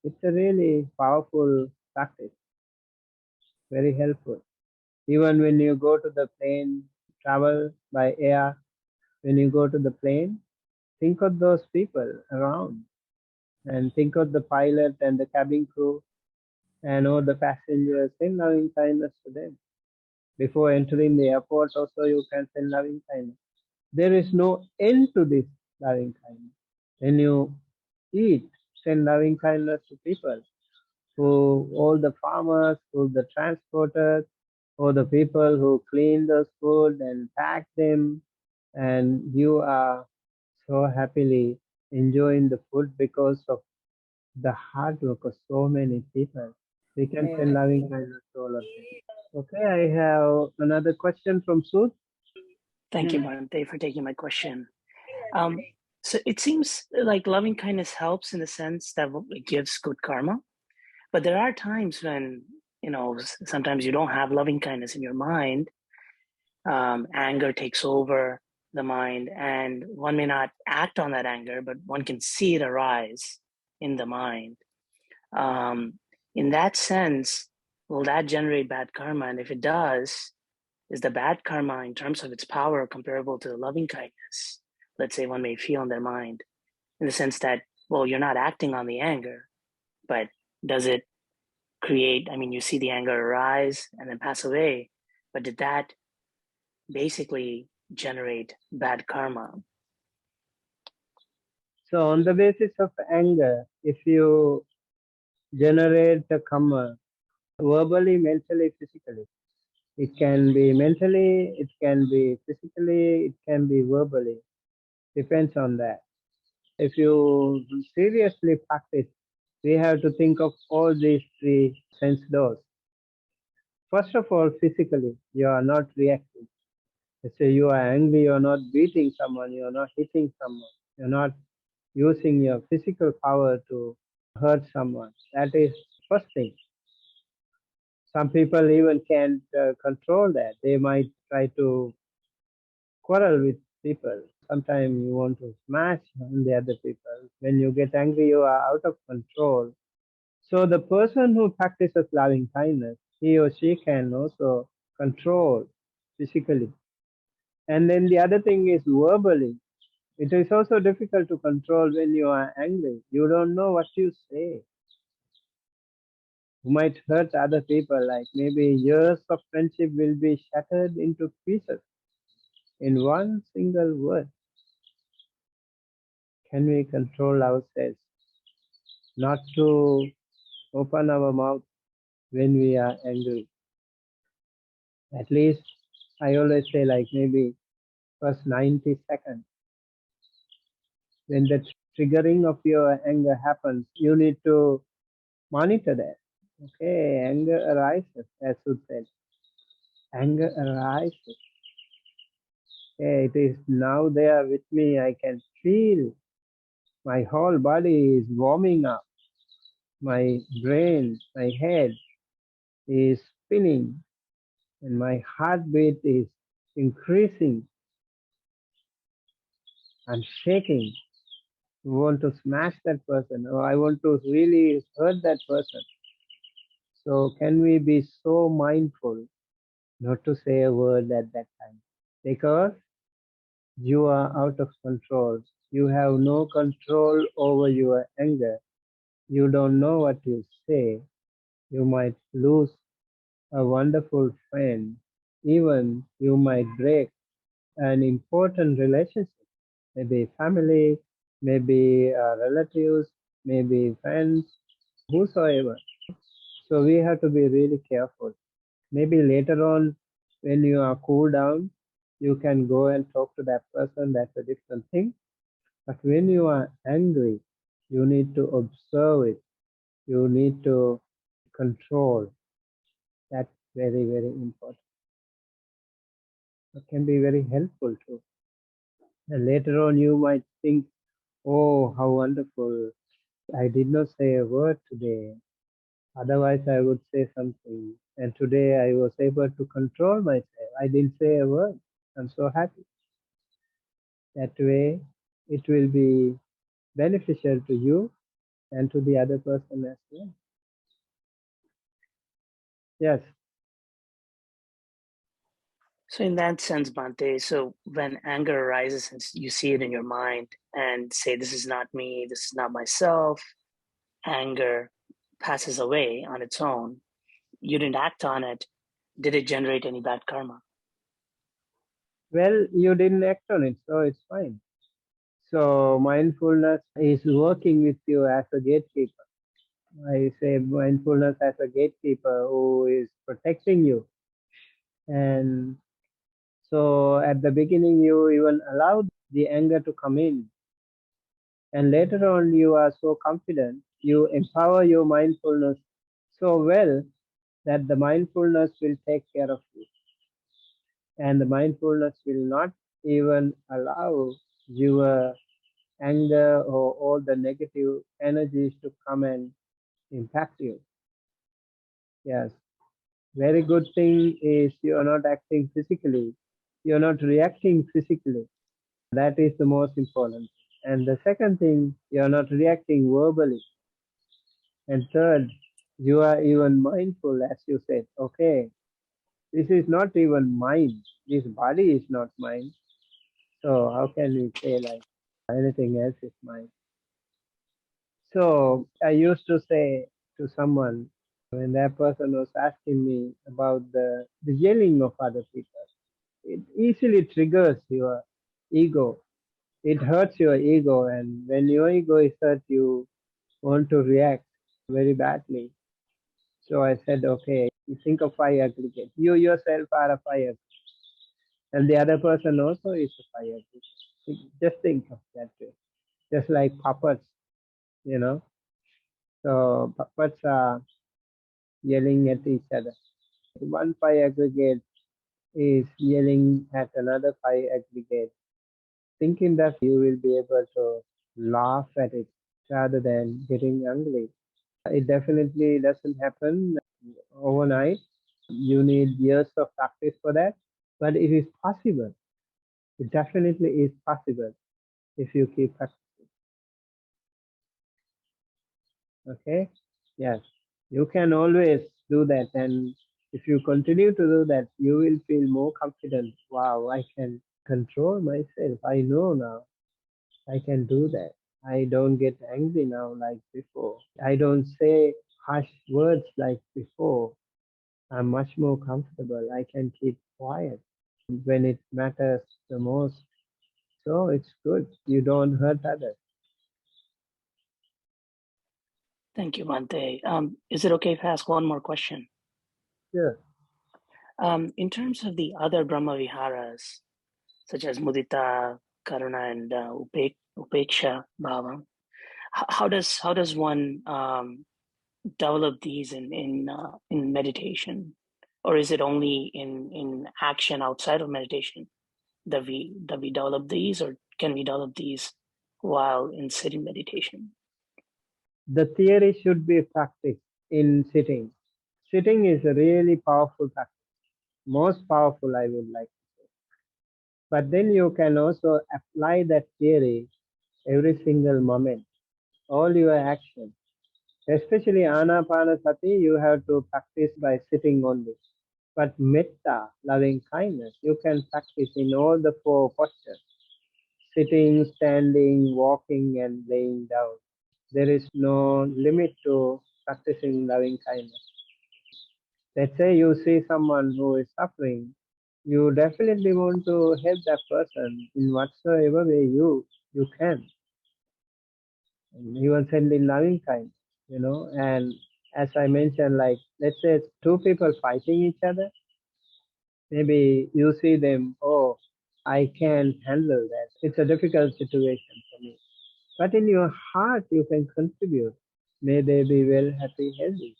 It's a really powerful practice, very helpful. Even when you go to the plane, travel by air, when you go to the plane, think of those people around and think of the pilot and the cabin crew and all the passengers. Send loving kindness to them. Before entering the airport, also you can send loving kindness. There is no end to this loving kindness. When you eat, send loving kindness to people who, all the farmers, who the transporters, or the people who clean those food and pack them, and you are so happily enjoying the food because of the hard work of so many people. We can send loving kindness to all of them. Okay, I have another question from Sud. Thank you, Bhante, for taking my question. So it seems like loving kindness helps in the sense that it gives good karma. But there are times when, sometimes you don't have loving kindness in your mind. Anger takes over the mind, and one may not act on that anger, but one can see it arise in the mind. In that sense, will that generate bad karma? And if it does, is the bad karma in terms of its power comparable to the loving kindness, let's say one may feel in their mind, in the sense that, well, you're not acting on the anger, but does it create, you see the anger arise and then pass away, but did that basically generate bad karma? So on the basis of anger, if you generate the karma verbally, mentally, physically, it can be mentally, it can be physically, it can be verbally. Depends on that. If you seriously practice, we have to think of all these three sense doors. First of all, physically, you are not reacting. Let's say you are angry, you are not beating someone, you are not hitting someone, you are not using your physical power to hurt someone. That is first thing. Some people even can't control that. They might try to quarrel with people. Sometimes you want to smash on the other people. When you get angry, you are out of control. So the person who practices loving kindness, he or she can also control physically. And then the other thing is verbally. It is also difficult to control when you are angry. You don't know what you say. You might hurt other people, like maybe years of friendship will be shattered into pieces in one single word. Can we control ourselves not to open our mouth when we are angry? At least I always say, like maybe first 90 seconds. When the triggering of your anger happens, you need to monitor that. Okay, anger arises, as Sud said. Anger arises. Okay, it is now there with me. I can feel my whole body is warming up. My brain, my head is spinning, and my heartbeat is increasing. I'm shaking. I want to smash that person, or I want to really hurt that person. So can we be so mindful not to say a word at that time? Because you are out of control. You have no control over your anger. You don't know what you say. You might lose a wonderful friend. Even you might break an important relationship. Maybe family, maybe relatives, maybe friends, whosoever. So we have to be really careful. Maybe later on, when you are cool down, you can go and talk to that person. That's a different thing. But when you are angry, you need to observe it. You need to control. That's very, very important. It can be very helpful too. And later on, you might think, oh, how wonderful. I did not say a word today. Otherwise, I would say something. And today I was able to control myself. I didn't say a word. I'm so happy. That way, it will be beneficial to you and to the other person as well. Yes. So in that sense, Bhante, so when anger arises and you see it in your mind and say, this is not me, this is not myself, anger passes away on its own. You didn't act on it. Did it generate any bad karma? Well, you didn't act on it, so it's fine. So mindfulness is working with you as a gatekeeper. I say mindfulness as a gatekeeper who is protecting you. And so at the beginning, you even allowed the anger to come in. And later on, you are so confident, you empower your mindfulness so well that the mindfulness will take care of you. And the mindfulness will not even allow your anger or all the negative energies to come and impact you. Yes. Very good thing is you are not acting physically. You are not reacting physically. That is the most important. And the second thing, you are not reacting verbally. And third, you are even mindful, as you said. Okay, this is not even mine. This body is not mine. So how can we say like anything else is mine? So I used to say to someone when that person was asking me about the yelling of other people, it easily triggers your ego. It hurts your ego, and when your ego is hurt, you want to react very badly. So I said, okay, you think of fire aggregate. You yourself are a fire, and the other person also is a fire aggregate. Just think of that way. Just like puppets, you know. So puppets are yelling at each other. One pi aggregate is yelling at another pi aggregate. Thinking that you will be able to laugh at it rather than getting angry. It definitely doesn't happen overnight. You need years of practice for that, but it is possible. It definitely is possible if you keep practicing. Okay? Yes. You can always do that, and if you continue to do that, you will feel more confident. Wow, I can control myself. I know now I can do that. I don't get angry now like before. I don't say harsh words like before. I'm much more comfortable. I can keep quiet when it matters the most. So it's good. You don't hurt others. Thank you, Bhante. Is it okay if I ask one more question? Sure. In terms of the other Brahma Viharas, such as Mudita, Karuna, and Upeksha Bhava, how does one develop these in meditation, or is it only in action outside of meditation that we develop these, or can we develop these while in sitting meditation? The theory should be practiced in sitting. Sitting is a really powerful practice. Most powerful, I would like to say. But then you can also apply that theory every single moment, all your actions. Especially Anapanasati, you have to practice by sitting only. But metta, loving kindness, you can practice in all the four postures: sitting, standing, walking, and laying down. There is no limit to practicing loving kindness. Let's say you see someone who is suffering, you definitely want to help that person in whatsoever way you can. And even send in loving kindness, and as I mentioned, like let's say it's two people fighting each other, maybe you see them, oh, I can't handle that. It's a difficult situation for me. But in your heart, you can contribute. May they be well, happy, healthy.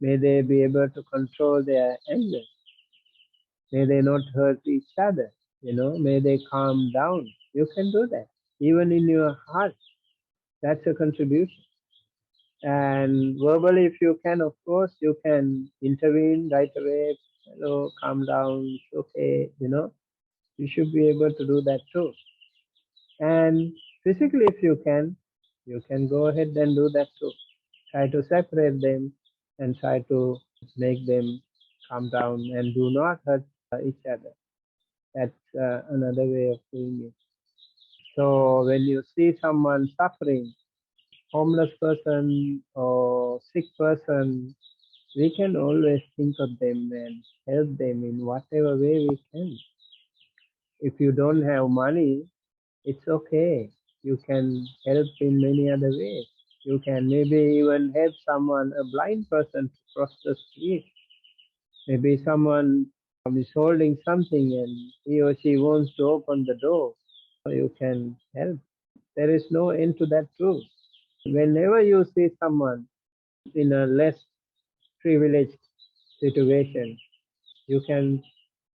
May they be able to control their anger. May they not hurt each other. May they calm down. You can do that. Even in your heart, that's a contribution. And verbally, if you can, of course, you can intervene right away. Hello, calm down. It's okay. You should be able to do that too. And physically, if you can go ahead and do that too. Try to separate them and try to make them calm down and do not hurt each other. That's another way of doing it. So when you see someone suffering, homeless person or sick person, we can always think of them and help them in whatever way we can. If you don't have money, it's okay. You can help in many other ways. You can maybe even help someone, a blind person, to cross the street. Maybe someone is holding something and he or she wants to open the door. You can help. There is no end to that too. Whenever you see someone in a less privileged situation, you can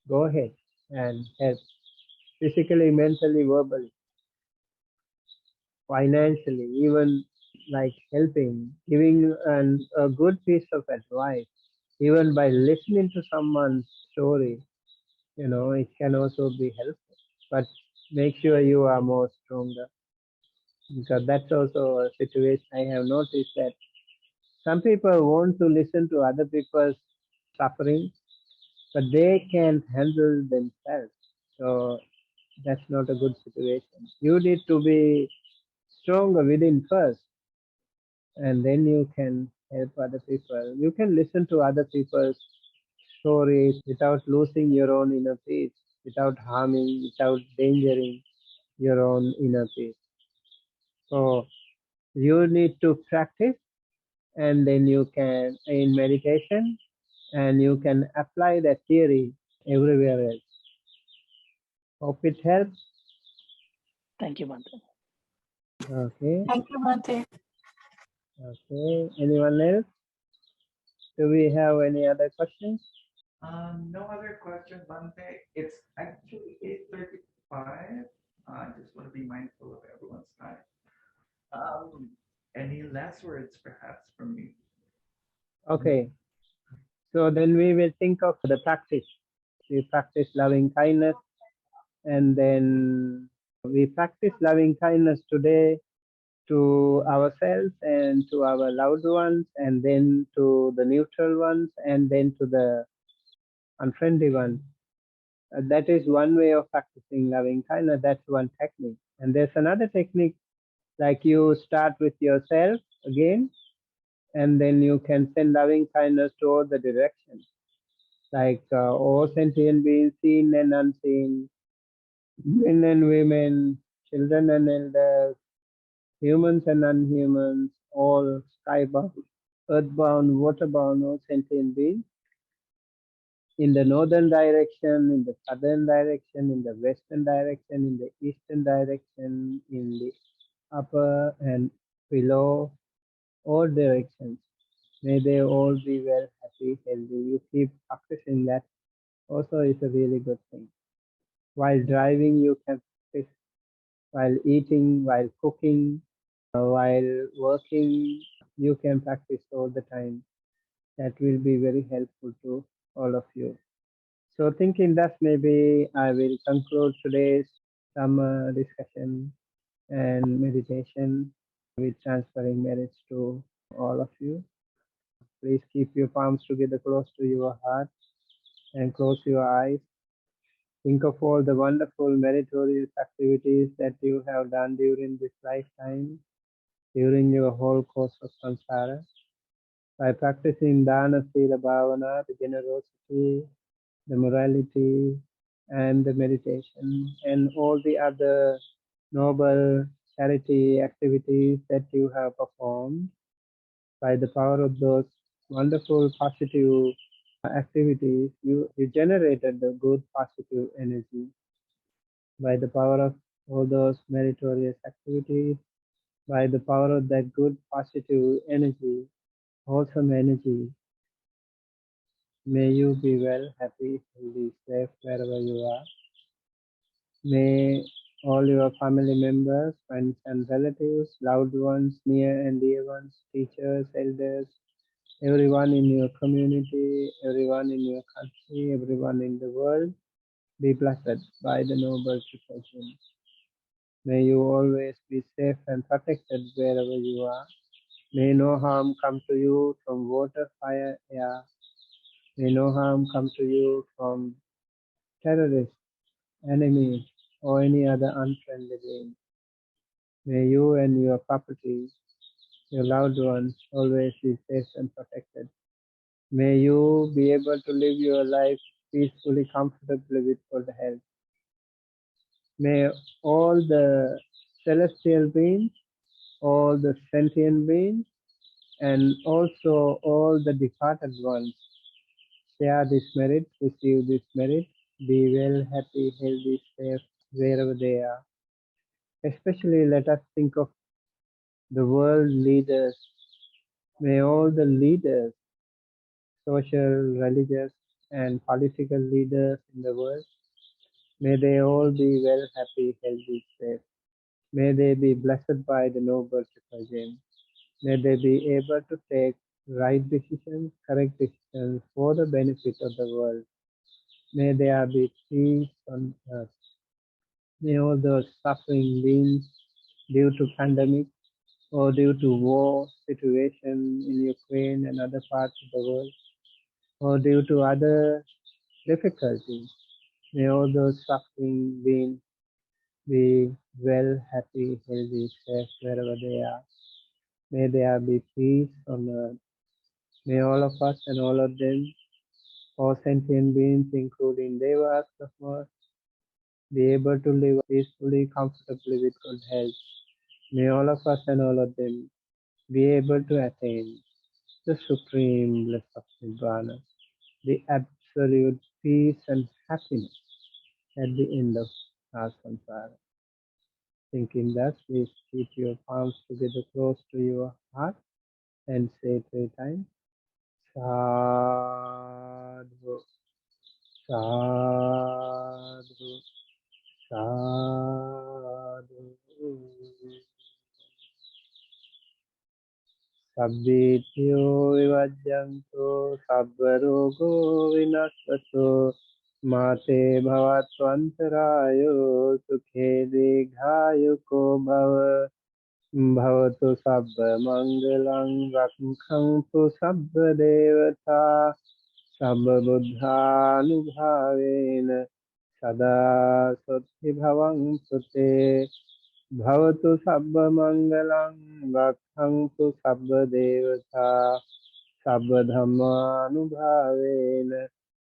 go ahead and help physically, mentally, verbally, financially, even like helping, giving a good piece of advice, even by listening to someone's story, it can also be helpful. But make sure you are more stronger, because that's also a situation I have noticed that some people want to listen to other people's suffering, but they can't handle themselves. So that's not a good situation. You need to be stronger within first, and then you can help other people. You can listen to other people's stories without losing your own inner peace, without harming, without endangering your own inner peace. So you need to practice, and then you can, in meditation, and you can apply that theory everywhere else. Hope it helps. Thank you, Bhante. Okay. Thank you, Bhante. Okay. Anyone else? Do we have any other questions? No other questions, Bhante. It's actually 8:35. I just want to be mindful of everyone's time. Any last words, perhaps, from me? Okay. So then we will think of the practice. We practice loving kindness, and then we practice loving kindness today to ourselves and to our loved ones, and then to the neutral ones, and then to the unfriendly ones. That is one way of practicing loving kindness. That's one technique. And there's another technique, like you start with yourself again, and then you can send loving kindness to all the directions, like all sentient beings, seen and unseen, men and women, children and elders, humans and unhumans, all skybound, earthbound, waterbound, all sentient beings, in the northern direction, in the southern direction, in the western direction, in the eastern direction, in the upper and below, all directions. May they all be well, happy, healthy. You keep practicing that. Also, is a really good thing. While driving, you can practice. While eating, while cooking, while working, you can practice all the time. That will be very helpful to all of you. So thinking that, maybe I will conclude today's Dhamma discussion and meditation with transferring merits to all of you. Please keep your palms together close to your heart and close your eyes. Think of all the wonderful meritorious activities that you have done during this lifetime, during your whole course of samsara. By practicing dana, sila, bhavana, the generosity, the morality, and the meditation, and all the other noble charity activities that you have performed, by the power of those wonderful positive activities, you generated the good positive energy. By the power of all those meritorious activities, by the power of that good positive energy, wholesome energy, may you be well, happy, healthy, safe wherever you are. May all your family members, friends and relatives, loved ones, near and dear ones, teachers, elders, everyone in your community, everyone in your country, everyone in the world, be blessed by the noble profession. May you always be safe and protected wherever you are. May no harm come to you from water, fire, air. May no harm come to you from terrorists, enemies, or any other unfriendly being. May you and your property, your loved ones, always be safe and protected. May you be able to live your life peacefully, comfortably with good health. May all the celestial beings, all the sentient beings, and also all the departed ones share this merit, receive this merit, be well, happy, healthy, safe, wherever they are. Especially let us think of the world leaders. May all the leaders, social, religious, and political leaders in the world, may they all be well, happy, healthy, safe. May they be blessed by the noble regime. May they be able to take right decisions, correct decisions for the benefit of the world. May there be peace on earth. May all those suffering beings due to pandemic or due to war situation in Ukraine and other parts of the world, or due to other difficulties, may all those suffering beings be well, happy, healthy, safe wherever they are. May there be peace on earth. May all of us and all of them, all sentient beings, including Devas, of course, be able to live peacefully, comfortably with good health. May all of us and all of them be able to attain the supreme bliss of Nirvana, the absolute peace and happiness at the end of our samsara. Thinking that, please keep your palms together close to your heart and say 3 times. Sadhu, sadhu, sadhu. Sabbityo vivajjanto sabbarogo vinassato mate bhavatvantarayo sukhe dighayo bhava bhavatu sabba mangalang rakshantu sabba devata sabba buddhanubhavena sada sutti bhavantu te Bhavatu sabba mangalang rakshantu sabba devata sabba dhammanubhavena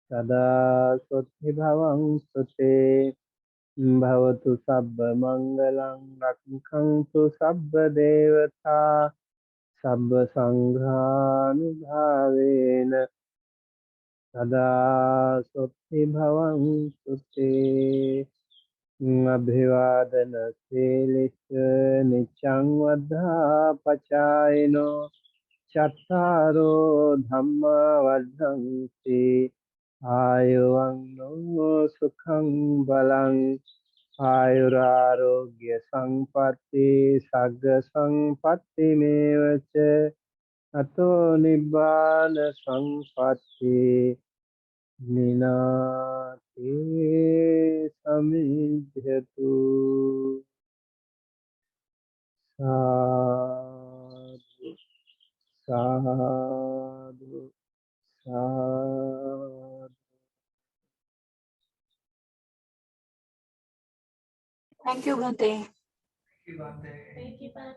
sada sutti bhavantu te Bhavatu sabba mangalang rakshantu sabba devata sabba sanghanubhavena sada sutti bhavantu te Abhivadana Silisha Nichang Vadha Pachayino Chattaro Dhamma Vadhanti Ayuvanno Sukhang Balang Ayurarogya Sampatti Sagga Sampatti Mevacha Ato Nibbana Sampatti Minati samidhyatu sadhu sadhu sadhu. Thank you, Bhante. Thank you, Bhante.